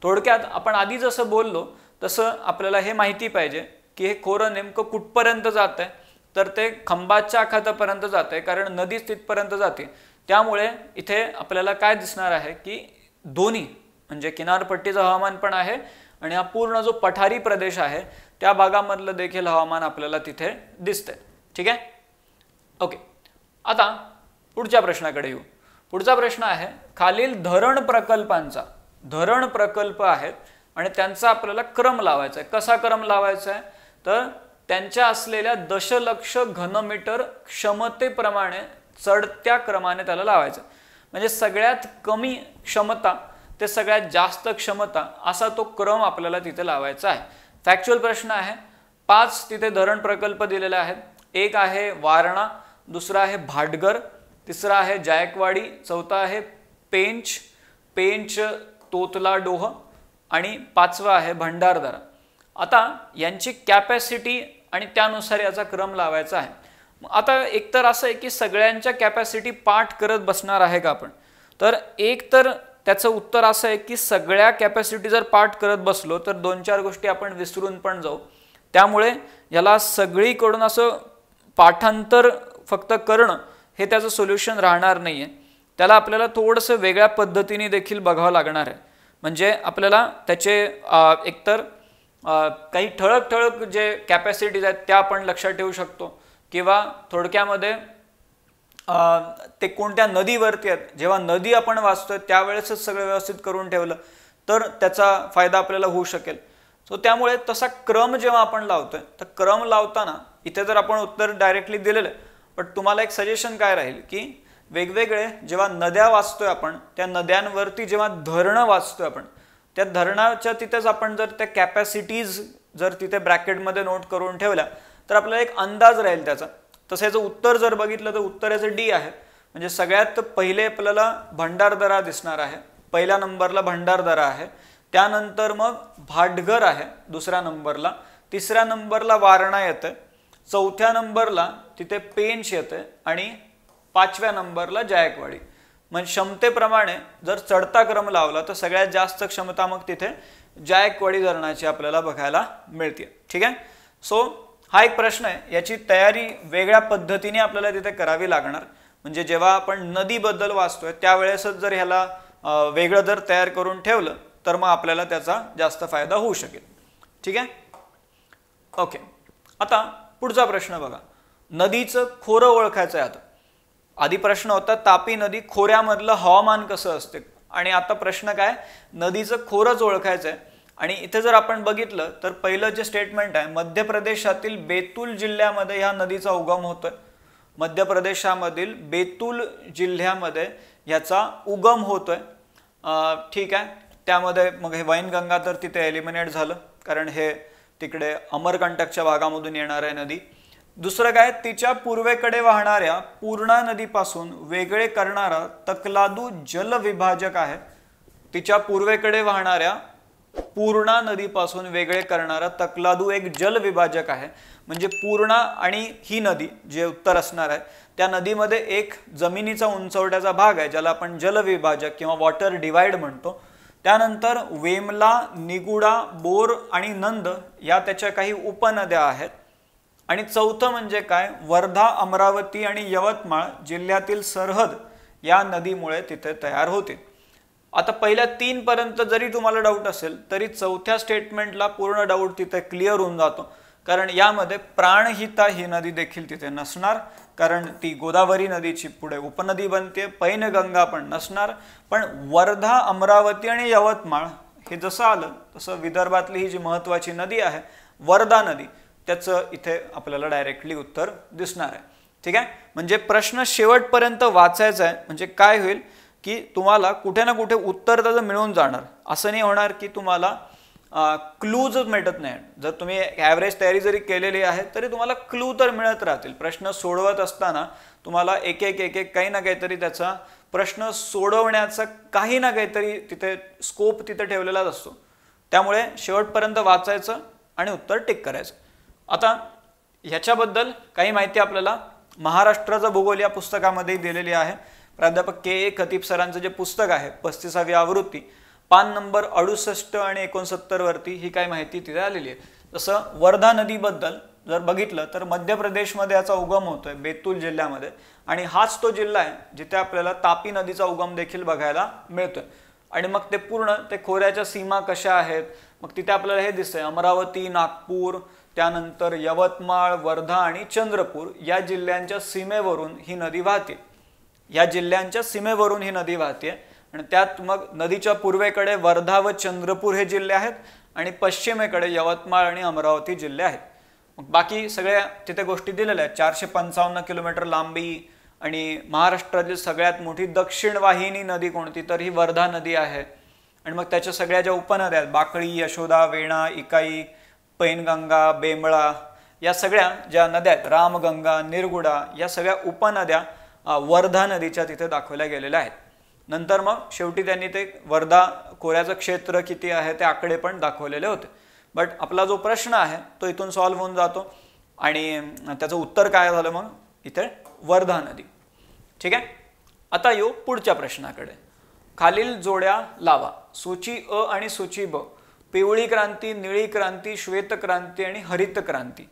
थोडक्यात आपण आधी जसं बोललो तसं आपल्याला हे माहिती पाहिजे की हे खोरं नेमकं कुठपर्यंत जात आहे. तर ते खंबातच्या आखातापर्यंत जात आहे, कारण नदी तिथपर्यंत जाते. त्यामुळे इथे आपल्याला काय दिसणार आहे की दोन्ही म्हणजे किनारपट्टीचं हवामान पण आहे आणि हा पूर्ण जो पठारी प्रदेश आहे त्या भागामधलं देखील हवामान आपल्याला तिथे दिसतंय. ठीक आहे, ओके. आता पुढच्या प्रश्नाकडे येऊ. पुढचा प्रश्न आहे खालील धरण प्रकल्प आहेत आणि त्यांचा आपल्याला क्रम लावायचा आहे. कसा क्रम लावायचा आहे तर त्यांच्या असलेल्या दशलक्ष घनमीटर क्षमतेप्रमाणे चढत्या क्रमाने त्याला लावायचं. म्हणजे सगळ्यात कमी क्षमता ते सगळ्यात जास्त क्षमता असा तो क्रम आपल्याला तिथे लावायचा आहे. फॅक्च्युअल प्रश्न आहे. 5 तिथे धरण प्रकल्प दिलेले आहेत. एक आहे वारणा, दुसरा आहे भाटघर, तिसरा आहे जायकवाडी, चौथा आहे पेंच तोतलाडोह आणि 5वा आहे भंडारदरा. आता यांची कॅपॅसिटी आणि त्यानुसार याचा क्रम लावायचा आहे. आता एकतर असं आहे की सगळ्यांच्या कॅपॅसिटी पाठ करत बसणार आहे का आपण, तर एक तर त्याचं उत्तर असं आहे की सगळ्या कॅपॅसिटी जर पाठ करत बसलो तर 2-4 गोष्टी आपण विसरून पण जाऊ. त्यामुळे याला सगळीकडून असं पाठांतर फक्त करणं हे त्याचं सोल्युशन राहणार नाही आहे. त्याला आपल्याला थोडंसं वेगळ्या पद्धतीने देखील बघावं लागणार आहे. म्हणजे आपल्याला त्याचे एकतर काही ठळक जे कॅपॅसिटीज आहेत त्या आपण लक्षात ठेवू शकतो, किंवा थोडक्यामध्ये ते कोणत्या नदीवरती आहेत. जेव्हा नदी आपण वाचतोय त्यावेळेसच सगळं व्यवस्थित करून ठेवलं तर त्याचा फायदा आपल्याला होऊ शकेल. सो त्यामुळे तसा क्रम जेव्हा आपण लावतोय तर क्रम लावताना इथे जर आपण उत्तर डायरेक्टली दिलेलं आहे, पण तुम्हाला एक सजेशन काय राहील की वेगवेगळे जेव्हा नद्या वाचतोय आपण त्या नद्यांवरती जेव्हा धरणं वाचतोय आपण त्या धरणाच्या तिथेच आपण जर त्या कॅपॅसिटीज जर तिथे ब्रॅकेटमध्ये नोट करून ठेवल्या तर आपल्याला एक अंदाज राहील त्याचा. तसं याचं उत्तर जर बघितलं तर उत्तर याचं डी आहे. म्हणजे सगळ्यात पहिले आपल्याला भंडारदरा दिसणार आहे. पहिल्या नंबरला भंडारदरा आहे, त्यानंतर मग भाटघर आहे दुसऱ्या नंबरला, तिसऱ्या नंबरला वारणा येते, चौथ्या नंबरला तिथे पेंच येते आणि 5व्या नंबरला जायकवाडी. म्हणजे क्षमतेप्रमाणे जर चढता क्रम लावला तर सगळ्यात जास्त क्षमता मग तिथे जायकवाडी धरणाची आपल्याला बघायला मिळते. ठीक आहे. सो हा एक प्रश्न आहे, याची तयारी वेगळ्या पद्धतीने आपल्याला तिथे करावी लागणार. म्हणजे जेव्हा आपण नदीबद्दल वाचतोय त्यावेळेसच जर ह्याला वेगळं जर तयार करून ठेवलं तर मग आपल्याला त्याचा जास्त फायदा होऊ शकेल. ठीक आहे, ओके. आता पुढचा प्रश्न बघा. नदीचं खोरं ओळखायचं आहे. आता आधी प्रश्न होता तापी नदी खोऱ्यामधलं हवामान कसं असते, आणि आता प्रश्न काय नदीचं खोरंच ओळखायचं आहे. आणि इथे जर आपण बघितलं तर पहिलं जे स्टेटमेंट आहे मध्य प्रदेशातील बेतूल जिल्ह्यामध्ये ह्या नदीचा उगम होतोय. मध्य प्रदेशामधील बेतूल जिल्ह्यामध्ये ह्याचा उगम होतोय. ठीक आहे. त्यामध्ये मग हे वैनगंगा तर तिथे एलिमिनेट झालं कारण हे तिकडे अमरकंटकच्या भागामधून येणार आहे नदी. दुसरं काय तिच्या पूर्वेकडे वाहणाऱ्या पूर्णा नदीपासून वेगळे करणारा तकलादू जलविभाजक आहे. तिच्या पूर्वेकडे वाहणाऱ्या पूर्णा नदीपासून वेगळे करणारा तकलादू एक जलविभाजक आहे. म्हणजे पूर्णा आणि ही नदी जे उत्तर असणार आहे त्या नदीमध्ये एक जमिनीचा उंचवट्याचा भाग आहे ज्याला आपण जलविभाजक किंवा वॉटर डिवाइड म्हणतो. त्यानंतर वेमला, निगुडा, बोर आणि नंद या त्याच्या काही उपनद्या आहेत. आणि चौथं म्हणजे काय वर्धा, अमरावती आणि यवतमाळ जिल्ह्यातील सरहद या नदीमुळे तिथे तयार होते. आता पहिल्या 3 पर्यंत जरी तुम्हाला डाऊट असेल तरी चौथ्या स्टेटमेंटला पूर्ण डाऊट तिथे क्लिअर होऊन जातो. कारण यामध्ये प्राणहिता ही नदी देखील तिथे नसणार कारण ती गोदावरी नदीची पुढे उपनदी बनते. पैनगंगा पण नसणार. पण वर्धा, अमरावती आणि यवतमाळ हे जसं आलं तसं विदर्भातली ही जी महत्त्वाची नदी आहे वर्धा नदी त्याचं इथे आपल्याला डायरेक्टली उत्तर दिसणार आहे. ठीक आहे, म्हणजे प्रश्न शेवटपर्यंत वाचायचा आहे, म्हणजे काय होईल की तुम्हाला कुठे ना कुठे उत्तर त्याचं मिळून जाणार. असं नाही होणार की तुम्हाला क्लूज मिळत नाही. जर तुम्ही ॲव्हरेज तयारी जरी केलेली आहे तरी तुम्हाला क्लू तर मिळत राहतील. प्रश्न सोडवत असताना तुम्हाला एक एक काही ना काहीतरी त्याचा प्रश्न सोडवण्याचा काही ना काहीतरी तिथे स्कोप तिथे ठेवलेलाच असतो. त्यामुळे शेवटपर्यंत वाचायचं आणि उत्तर टिक करायचं. आता ह्याच्याबद्दल काही माहिती आपल्याला महाराष्ट्राचा भूगोल या पुस्तकामध्ये दिलेली आहे. प्राध्यापक के खतीब सरांचं जे पुस्तक आहे 35वी आवृत्ती, पान नंबर 68 आणि 69 वरती ही काही माहिती तिथे आलेली आहे. जसं वर्धा नदीबद्दल जर बघितलं तर मध्य प्रदेशमध्ये याचा उगम होतोय बेतूल जिल्ह्यामध्ये, आणि हाच तो जिल्हा आहे जिथे आपल्याला तापी नदीचा उगम देखील बघायला मिळतोय. आणि मग ते पूर्ण ते खोऱ्याच्या सीमा कशा आहेत, मग तिथे आपल्याला हे दिसतंय अमरावती, नागपूर, त्यानंतर यवतमाळ, वर्धा आणि चंद्रपूर या जिल्ह्यांच्या सीमेवरून ही नदी वाहते. या जिल्ह्यांच्या सीमेवरून ही नदी वाहते आणि त्यात मग नदीच्या पूर्वेकडे वर्धा व चंद्रपूर हे जिल्हे आहेत आणि पश्चिमेकडे यवतमाळ आणि अमरावती जिल्हे आहेत. मग बाकी सगळ्या तिथे गोष्टी दिलेल्या आहेत. 455 किलोमीटर लांबी, आणि महाराष्ट्रातील सगळ्यात मोठी दक्षिण वाहिनी नदी कोणती, तर ही वर्धा नदी आहे. आणि मग त्याच्या सगळ्या ज्या उपनद्या आहेत बाकळी, यशोदा, वेणा, इकाई, पैनगंगा, बेंबळा, या सगळ्या ज्या नद्या आहेत, रामगंगा, निरगुडा, या सगळ्या उपनद्या वर्धा नदीच्या तिथे दाखवल्या गेलेल्या आहेत. नंतर मग शेवटी त्यांनी ते वर्धा खोऱ्याचं क्षेत्र किती आहे ते आकडे पण दाखवलेले होते. बट आपला जो प्रश्न आहे तो इथून सॉल्व्ह होऊन जातो आणि त्याचं उत्तर काय झालं मग इथे वर्धा नदी. ठीक आहे, आता येऊ पुढच्या प्रश्नाकडे. खालील जोड्या लावा. सूची अ आणि सूची ब, पिवळी क्रांती, निळी क्रांती, श्वेत क्रांती आणि हरित क्रांती.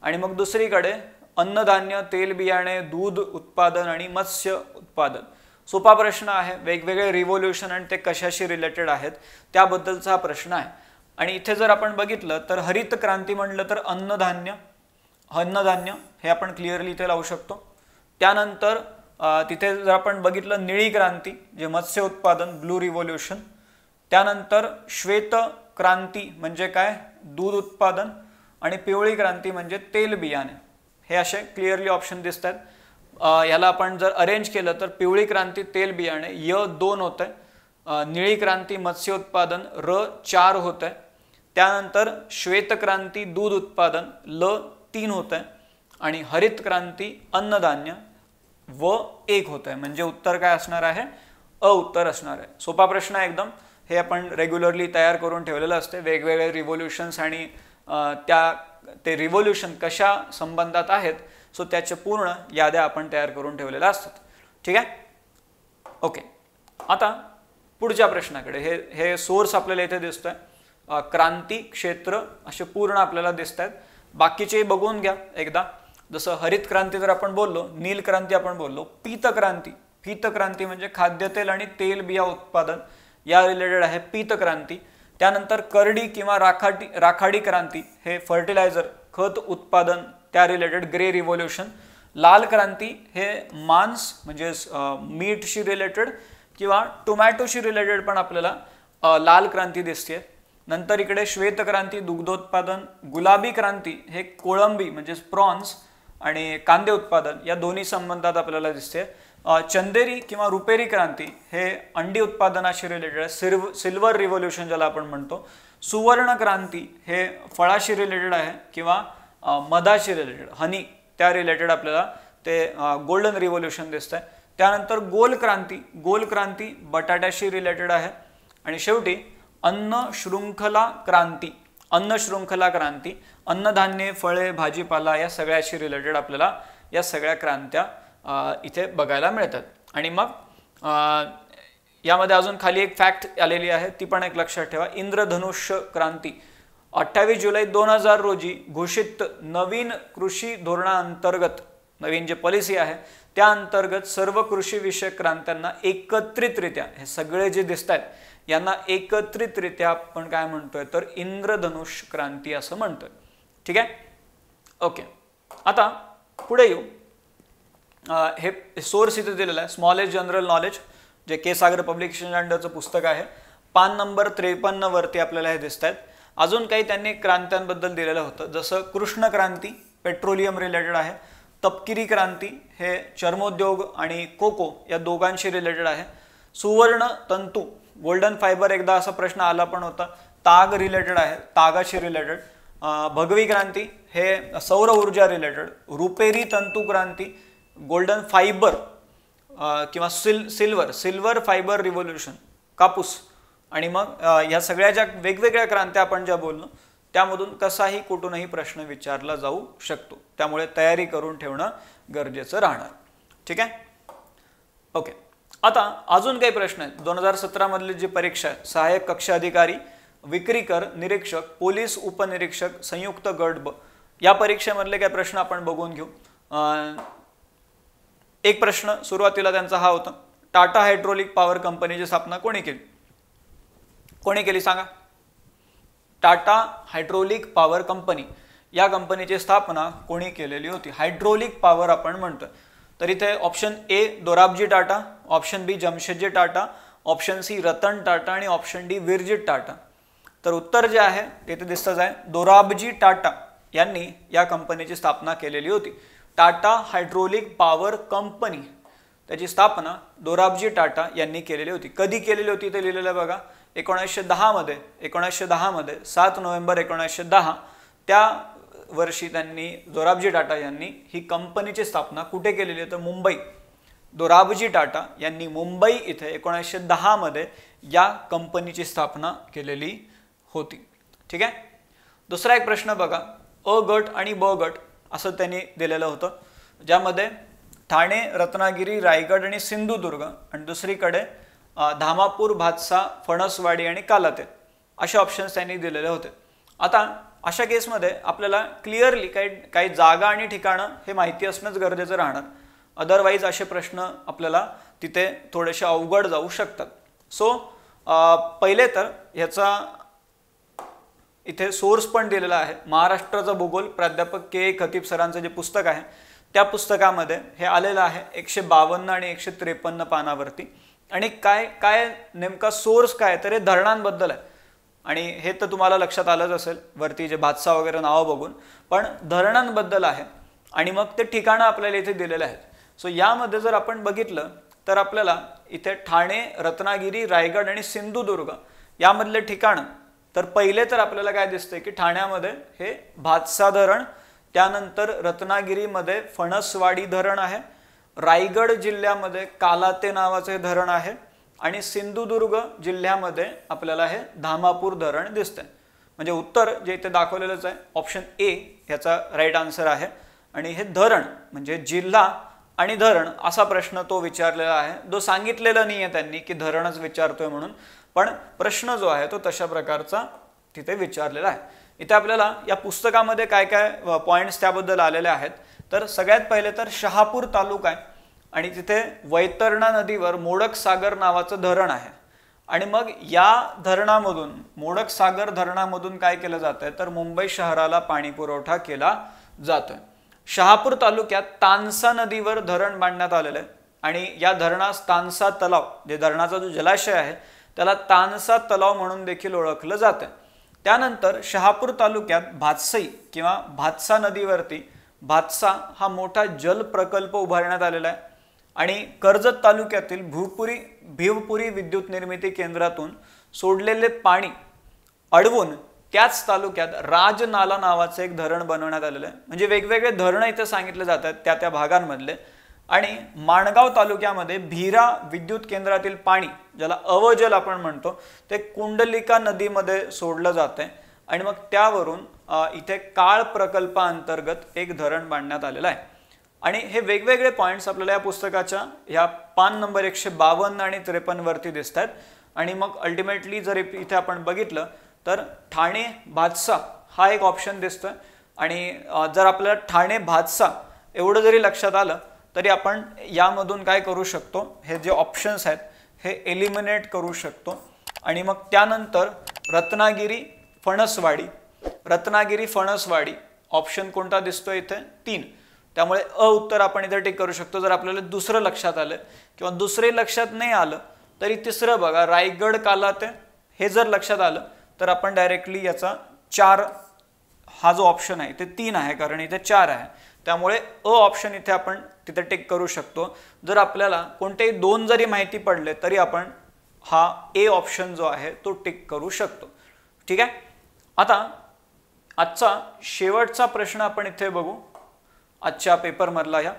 आणि मग दुसरीकडे अन्नधान्य, तेल बियाणे, दूध उत्पादन आणि मत्स्य उत्पादन. सोपा प्रश्न आहे. वेगवेगळे रिव्होल्यूशन आणि ते कशाशी रिलेटेड आहेत त्याबद्दलचा हा प्रश्न आहे. आणि इथे जर आपण बघितलं तर हरित क्रांती म्हटलं तर अन्नधान्य हे आपण क्लिअरली इथे लावू शकतो. त्यानंतर तिथे जर आपण बघितलं निळी क्रांती जे मत्स्य उत्पादन, ब्लू रिव्होल्यूशन. त्यानंतर श्वेत क्रांती म्हणजे काय, दूध उत्पादन. आणि पिवळी क्रांती म्हणजे तेल बियाणे. हे असे क्लिअरली ऑप्शन दिसत आहेत. याला आपण जर अरेंज केलं तर पिवळी क्रांती तेल बियाणे Y2 होत आहे, निळी क्रांती मत्स्य उत्पादन R4 होत आहे, त्यानंतर श्वेत क्रांती दूध उत्पादन L3 होत आहे, आणि हरित क्रांती अन्नधान्य W1 होत आहे. म्हणजे उत्तर काय असणार आहे, अ उत्तर असणार आहे. सोपा प्रश्न आहे एकदम. हे आपण रेग्युलरली तयार करून ठेवलेलं असते. वेगवेगळे रिव्होल्यूशन्स आणि ते रिव्होल्यूशन कशा संबंधात आहेत सो त्याचे पूर्ण याद्या आपण तयार करून ठेवलेल्या असतात. ठीक आहे, ओके. आता पुढच्या प्रश्नाकडे. हे सोर्स आपल्याला इथे दिसतोय. क्रांती क्षेत्र असे पूर्ण आपल्याला दिसत आहेत. बाकीचे बघून घ्या एकदा. जसं हरित क्रांती जर आपण बोललो, नील क्रांती आपण बोललो, पीत क्रांती म्हणजे खाद्यतेल आणि तेल बिया उत्पादन या रिलेटेड आहे पीत क्रांती. त्यानंतर करडी किंवा राखाडी क्रांती हे फर्टिलायझर खत उत्पादन त्या रिलेटेड ग्रे रिव्होल्यूशन. लाल क्रांती हे मांस म्हणजे मीटशी रिलेटेड किंवा टोमॅटोशी रिलेटेड पण आपल्याला लाल क्रांती दिसते. नंतर इकडे श्वेत क्रांती दुग्धोत्पादन. गुलाबी क्रांती हे कोळंबी म्हणजे प्रॉन्स आणि कांदे उत्पादन या दोन्ही संबंधात आपल्याला दिसते. चंदेरी किंवा रुपेरी क्रांती हे अंडी उत्पादनाशी रिलेटेड आहे, सिल्वर रिव्होल्यूशन ज्याला आपण म्हणतो. सुवर्ण क्रांती हे फळाशी रिलेटेड आहे किंवा मधाशी रिलेटेड, हनी त्या रिलेटेड आपल्याला ते गोल्डन रिव्होल्यूशन दिसत आहे. त्यानंतर गोल क्रांती बटाट्याशी रिलेटेड आहे. आणि शेवटी अन्न शृंखला क्रांती अन्नधान्य, फळे, भाजीपाला या सगळ्याशी रिलेटेड आपल्याला या सगळ्या क्रांत्या इथे बघायला मिळतात. आणि मग यामध्ये अजून खाली एक फॅक्ट आलेली आहे ती पण एक लक्षात ठेवा. इंद्रधनुष्य क्रांती 28 जुलै 2000 रोजी घोषित नवीन कृषी धोरणाअंतर्गत, नवीन जे पॉलिसी आहे त्या अंतर्गत सर्व कृषी विषयक क्रांत्यांना एकत्रितरित्या, हे सगळे जे दिसत आहेत यांना एकत्रितरित्या आपण काय म्हणतोय तर इंद्रधनुष्य क्रांती असं म्हणतोय. ठीक आहे, ओके. आता पुढे येऊ. हे सोर्स इथे दिलेला आहे स्मॉलेस्ट जनरल नॉलेज जे के सागर पब्लिकेशन अंडरचं पुस्तक आहे. पान नंबर 53 वरती आपल्याला हे दिसत आहेत. अजून काही त्यांनी क्रांत्यांबद्दल दिलेलं होतं. जसं कृष्ण क्रांती पेट्रोलियम रिलेटेड आहे. तपकिरी क्रांती हे चर्मोद्योग आणि कोको या दोघांशी रिलेटेड आहे. सुवर्ण तंतू गोल्डन फायबर एकदा असा प्रश्न आला पण होता, ताग रिलेटेड आहे, तागाशी रिलेटेड. भगवी क्रांती हे सौर ऊर्जा रिलेटेड. रुपेरी तंतू क्रांती गोल्डन फायबर किंवा सिल्वर फायबर रिव्होल्युशन कापूस. आणि मग ह्या सगळ्या ज्या वेगवेगळ्या क्रांत्या आपण ज्या बोललो त्यामधून कसाही कुठूनही प्रश्न विचारला जाऊ शकतो, त्यामुळे तयारी करून ठेवणं गरजेचं राहणार. ठीक आहे, ओके. आता अजून काही प्रश्न आहेत. 2017 मधली जी परीक्षा आहे, सहाय्यक कक्ष अधिकारी, विक्रीकर, निरीक्षक, पोलीस उपनिरीक्षक, संयुक्त गट ब, या परीक्षेमधले काही प्रश्न आपण बघून घेऊ. एक प्रश्न सुरुवातीला त्यांचा हा होता, टाटा हायड्रोलिक पॉवर कंपनीची स्थापना कोणी केली सांगा. टाटा हायड्रोलिक पॉवर कंपनी या कंपनीची स्थापना कोणी केलेली होती. हायड्रोलिक पॉवर आपण म्हणतो. तर इथे option A Dorabji Tata, option B Jamshedji Tata, option C Ratan Tata आणि ऑप्शन डी विरजित टाटा. तर उत्तर जे आहे ते इथे दिसतच आहे, दोराबजी टाटा यांनी या कंपनीची स्थापना केलेली होती. टाटा हायड्रोलिक पॉवर कंपनी त्याची स्थापना दोराबजी टाटा यांनी केलेली होती. कधी केलेली होती ते लिहिलेलं बघा, 1910 मध्ये 7 नोव्हेंबर 1910 त्या वर्षी त्यांनी दोराबजी टाटा यांनी ही कंपनीची स्थापना कुठे केलेली आहे तर मुंबई. दोराबजी टाटा यांनी मुंबई इथे 1910 मध्ये या कंपनीची स्थापना केलेली होती. ठीक आहे. दुसरा एक प्रश्न बघा, अ गट आणि ब गट असं त्यांनी दिलेलं होतं, ज्यामध्ये ठाणे, रत्नागिरी, रायगड आणि सिंधुदुर्ग आणि दुसरीकडे धामापूर, भातसा, फणसवाडी आणि कालाते असे ऑप्शन्स त्यांनी दिलेले होते. आता अशा केसमध्ये आपल्याला क्लिअरली काही जागा आणि ठिकाणं हे माहिती असणंच गरजेचं राहणार. अदरवाईज असे प्रश्न आपल्याला तिथे थोडेसे अवघड जाऊ शकतात. सो पहिले तर ह्याचा इथे सोर्स पण दिलेला आहे, महाराष्ट्राचा भूगोल, प्राध्यापक के खतीब सरांचं जे पुस्तक आहे त्या पुस्तकामध्ये हे आलेलं आहे 152 आणि 153 पानावरती. आणि काय नेमका सोर्स काय तर हे धरणांबद्दल आहे. आणि हे तर तुम्हाला लक्षात आलंच असेल वरती जे भातसा वगैरे नावं बघून, पण धरणांबद्दल आहे. आणि मग ते ठिकाणं आपल्याला इथे दिलेले आहेत. सो यामध्ये जर आपण बघितलं तर आपल्याला इथे ठाणे, रत्नागिरी, रायगड आणि सिंधुदुर्ग यामधले ठिकाणं, तर पहिले तर आपल्याला काय दिसतंय की ठाण्यामध्ये हे भातसा धरण, त्यानंतर रत्नागिरीमध्ये फणसवाडी धरण आहे, रायगड जिल्ह्यामध्ये कालाते नावाचे धरण आहे आणि सिंधुदुर्ग जिल्ह्यामध्ये आपल्याला हे धामापूर धरण दिसतंय. म्हणजे उत्तर जे इथे दाखवलेलंच आहे ऑप्शन ए ह्याचा राईट आन्सर आहे. आणि हे धरण म्हणजे जिल्हा आणि धरण असा प्रश्न तो विचारलेला आहे, जो सांगितलेला नाही आहे त्यांनी की धरणच विचारतोय म्हणून, पण प्रश्न जो आहे तो तशा प्रकारचा तिथे विचारलेला आहे. इथे आपल्याला या पुस्तकामध्ये काय काय पॉइंट्स त्याबद्दल आलेले आहेत. तर सगळ्यात पहिले तर शहापूर तालुका आहे आणि तिथे वैतरणा नदीवर मोडक सागर नावाचं धरण आहे. आणि मग या धरणामधून, मोडक सागर धरणामधून काय केलं जात आहे तर मुंबई शहराला पाणी पुरवठा केला जातोय. शहापूर तालुक्यात तानसा नदीवर धरण बांधण्यात आलेलं आहे आणि या धरणास तानसा तलाव, जे धरणाचा जो जलाशय आहे त्याला तानसा तलाव म्हणून देखील ओळखलं जातं. त्यानंतर शहापूर तालुक्यात भातसई किंवा भातसा नदीवरती भातसा हा मोठा जल प्रकल्प उभारण्यात आलेला आहे. आणि कर्जत तालुक्यातील भिवपुरी विद्युत निर्मिती केंद्रातून सोडलेले पाणी अडवून त्याच तालुक्यात राजनाला नावाचं एक धरण बनवण्यात आलेलं आहे. म्हणजे वेगवेगळे धरणं इथे सांगितले जातात त्या भागांमधले. आणि माणगाव तालुक्यामध्ये भीरा विद्युत केंद्रातील पाणी, ज्याला अवजल आपण म्हणतो, ते कुंडलिका नदीमध्ये सोडलं जातंय. आणि मग त्यावरून इथे काळ प्रकल्पाअंतर्गत एक धरण बांधण्यात आलेलं आहे. आणि हे वेगवेगळे पॉइंट्स आपल्याला या पुस्तकाच्या ह्या पान नंबर 152 आणि 53 वरती दिसत आहेत. आणि मग अल्टिमेटली जर इथे आपण बघितलं तर ठाणे भातसा हा एक ऑप्शन दिसतोय. आणि जर आपल्याला ठाणे भातसा एवढं जरी लक्षात आलं तरी आपण यामधून काय करू शकतो, हे जे ऑप्शन्स आहेत हे एलिमिनेट करू शकतो. आणि मग त्यानंतर रत्नागिरी फणसवाडी ऑप्शन कोणता दिसतोय इथे 3. त्यामुळे अ उत्तर आपण इथे टिक करू शकतो. जर आपल्याला दुसरं लक्षात आलं किंवा दुसरे लक्षात नाही आलं तरी तिसरं बघा, रायगड कालाते, हे जर लक्षात आलं तर आपण डायरेक्टली याचा 4 हा जो ऑप्शन आहे ते 3 आहे, कारण इथे 4 आहे, त्यामुळे अ ऑप्शन इथे आपण तिथे टिक करू शकतो. जर आपल्याला कोणतेही 2 जरी माहिती पडले तरी आपण हा ए ऑप्शन जो आहे तो टिक करू शकतो. ठीक आहे. आता आजचा शेवटचा प्रश्न आपण इथे बघू. आजच्या पेपरमधला ह्या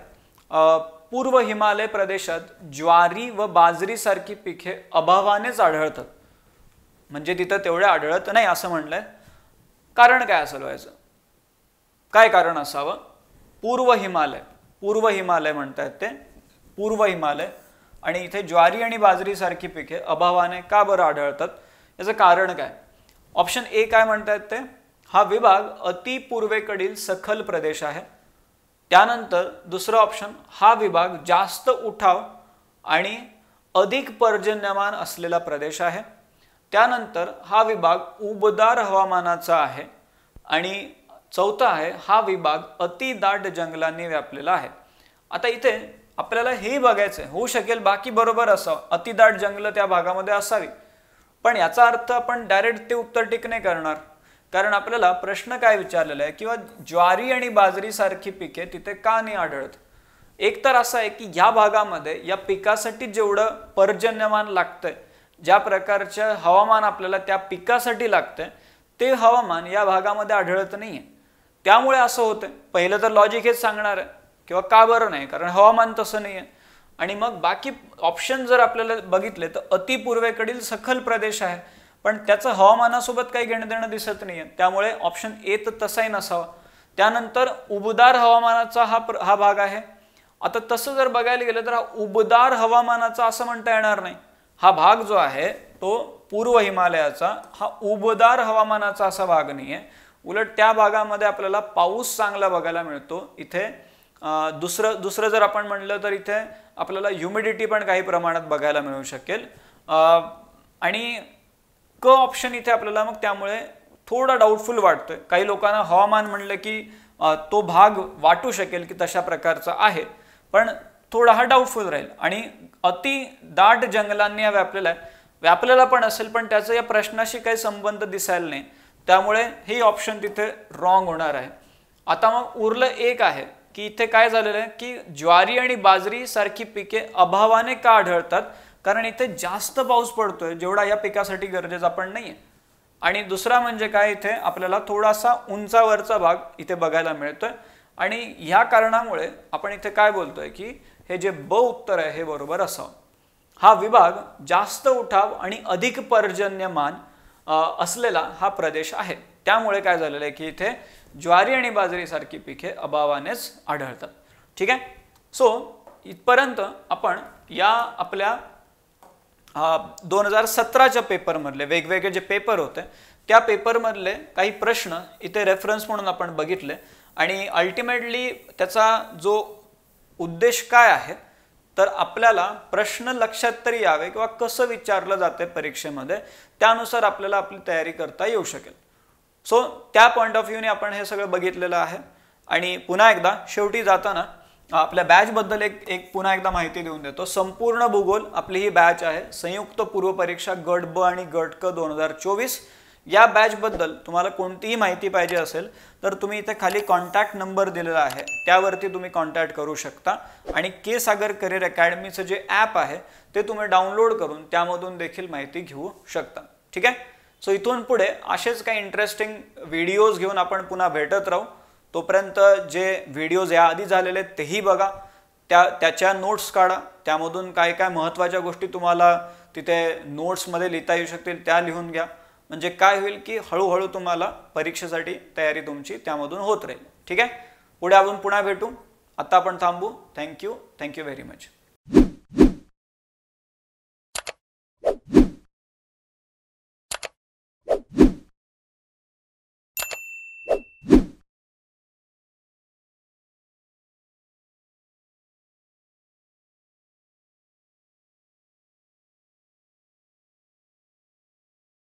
पूर्व हिमालय प्रदेशात ज्वारी व बाजरी सारखी पिके अभावानेच आढळतात. म्हणजे तिथं तेवढे आढळत नाही असं म्हणलंय. कारण काय असेल व्हायचं? काय कारण असावं? पूर्व हिमालय म्हणतात ते पूर्व हिमालय आणि इथे ज्वारी आणि बाजरी सारखी पिके अभावाने का बरं आढळतात? याचं कारण काय? ऑप्शन ए काय म्हणतात ते? हा विभाग अति पूर्वेकडील सखल प्रदेश आहे. त्यानंतर दुसरं ऑप्शन, हा विभाग जास्त उठाव आणि अधिक पर्जन्यमान असलेला प्रदेश आहे. त्यानंतर हा विभाग उबदार हवामानाचा आहे आणि चौथा आहे, हा विभाग अति दाट जंगलांनी व्यापलेला आहे. आता इथे आपल्याला हे बघायचं होऊ शकेल बाकी बरोबर असावं, अति दाट जंगल त्या भागामध्ये असावी, पण याचा अर्थ आपण डायरेक्ट ते उत्तर टिक नाही करणार. कारण आपल्याला प्रश्न काय विचारलेला आहे किंवा ज्वारी आणि बाजरी सारखी पिके तिथे का नाही आढळत? एक तर असं आहे की या भागामध्ये या पिकासाठी जेवढं पर्जन्यमान लागतंय, ज्या प्रकारचं हवामान आपल्याला त्या पिकासाठी लागतंय, ते हवामान या भागामध्ये आढळत नाहीये. त्यामुळे असं होतंय. पहिलं तर लॉजिक हेच सांगणार आहे किंवा का बरं नाही, कारण हवामान तसं नाहीये. आणि मग बाकी ऑप्शन जर आपल्याला बघितले तर अति पूर्वेकडील सखल प्रदेश आहे, पण त्याचं हवामानासोबत काही घेणं देणं दिसत नाहीये. त्यामुळे ऑप्शन ए तर तसाही नसावा. त्यानंतर उबदार हवामानाचा हा भाग आहे. आता तसं जर बघायला गेलं तर हा उबदार हवामानाचा असं म्हणता येणार नाही. हा भाग जो आहे तो पूर्व हिमालयाचा हा उबदार हवामानाचा असा भाग नाहीये. उलट त्या भागामध्ये आपल्याला पाऊस चांगला बघायला मिळतो. इथे दुसरं जर आपण म्हणलं तर इथे आपल्याला ह्युमिडिटी पण काही प्रमाणात बघायला मिळू शकेल. आणि क ऑप्शन इथे आपल्याला मग त्यामुळे थोडा डाऊटफुल वाटतोय. काही लोकांना हवामान म्हणलं की तो भाग वाटू शकेल की तशा प्रकारचा आहे, पण थोडा हा डाऊटफुल राहील. आणि अति दाट जंगलांनी व्यापलेला पण असेल, पण त्याचा या प्रश्नाशी काही संबंध दिसायला नाही. त्यामुळे हे ऑप्शन तिथे रॉंग होणार आहे. आता मग उरलं एक आहे की इथे काय झालेलं आहे की ज्वारी आणि बाजरी सारखी पिके अभावाने का आढळतात? कारण इथे जास्त पाऊस पडतोय जेवढा या पिकासाठी गरजेचा पण नाहीये. आणि दुसरा म्हणजे काय, इथे आपल्याला थोडासा उंचावरचा भाग इथे बघायला मिळतोय. आणि ह्या कारणामुळे आपण इथे काय बोलतोय की हे जे ब उत्तर आहे हे बरोबर असावं. हा विभाग जास्त उठाव आणि अधिक पर्जन्यमान असलेला हा प्रदेश आहे. त्यामुळे काय झालेलं आहे की इथे ज्वारी आणि बाजरी सारखी पिके अभावानेच आढळतात. ठीक आहे. सो इथपर्यंत आपण या आपल्या 2017च्या पेपरमधले वेगवेगळे जे पेपर होते त्या पेपरमधले काही प्रश्न इथे रेफरन्स म्हणून आपण बघितले. आणि अल्टिमेटली त्याचा जो उद्देश काय आहे तर आपल्याला प्रश्न लक्षात तरी यावे किंवा कसं विचारलं जाते परीक्षेमध्ये, त्यानुसार आपल्याला आपली तयारी करता येऊ शकेल. सो त्या पॉईंट ऑफ व्ह्यूने आपण हे सगळं बघितलेलं आहे. आणि पुन्हा एकदा शेवटी जाताना आपल्या बॅचबद्दल एक पुन्हा एकदा माहिती देऊन देतो. संपूर्ण भूगोल आपली ही बॅच आहे, संयुक्त पूर्व परीक्षा गट ब आणि गट क 2024. या बॅचबद्दल तुम्हाला कोणतीही माहिती पाहिजे असेल तर तुम्ही इथे खाली कॉन्टॅक्ट नंबर दिलेला आहे, त्यावरती तुम्ही कॉन्टॅक्ट करू शकता. आणि के सागर करिअर अकॅडमीचं जे ॲप आहे ते तुम्ही डाउनलोड करून त्यामधून देखील माहिती घेऊ शकता. ठीक आहे. सो इथून पुढे असेच काही इंटरेस्टिंग व्हिडिओज घेऊन आपण पुन्हा भेटत राहू. तोपर्यंत जे व्हिडिओज याआधी झालेले तेही बघा, त्याच्या नोट्स काढा, त्यामधून काय काय महत्त्वाच्या गोष्टी तुम्हाला तिथे नोट्समध्ये लिहिता येऊ शकतील त्या लिहून घ्या. म्हणजे काय होईल की हळूहळू तुम्हाला परीक्षेसाठी तयारी तुमची त्यामधून होत राहील. ठीक आहे. पुढे आपण पुन्हा भेटू. आता आपण थांबू. Thank you very much.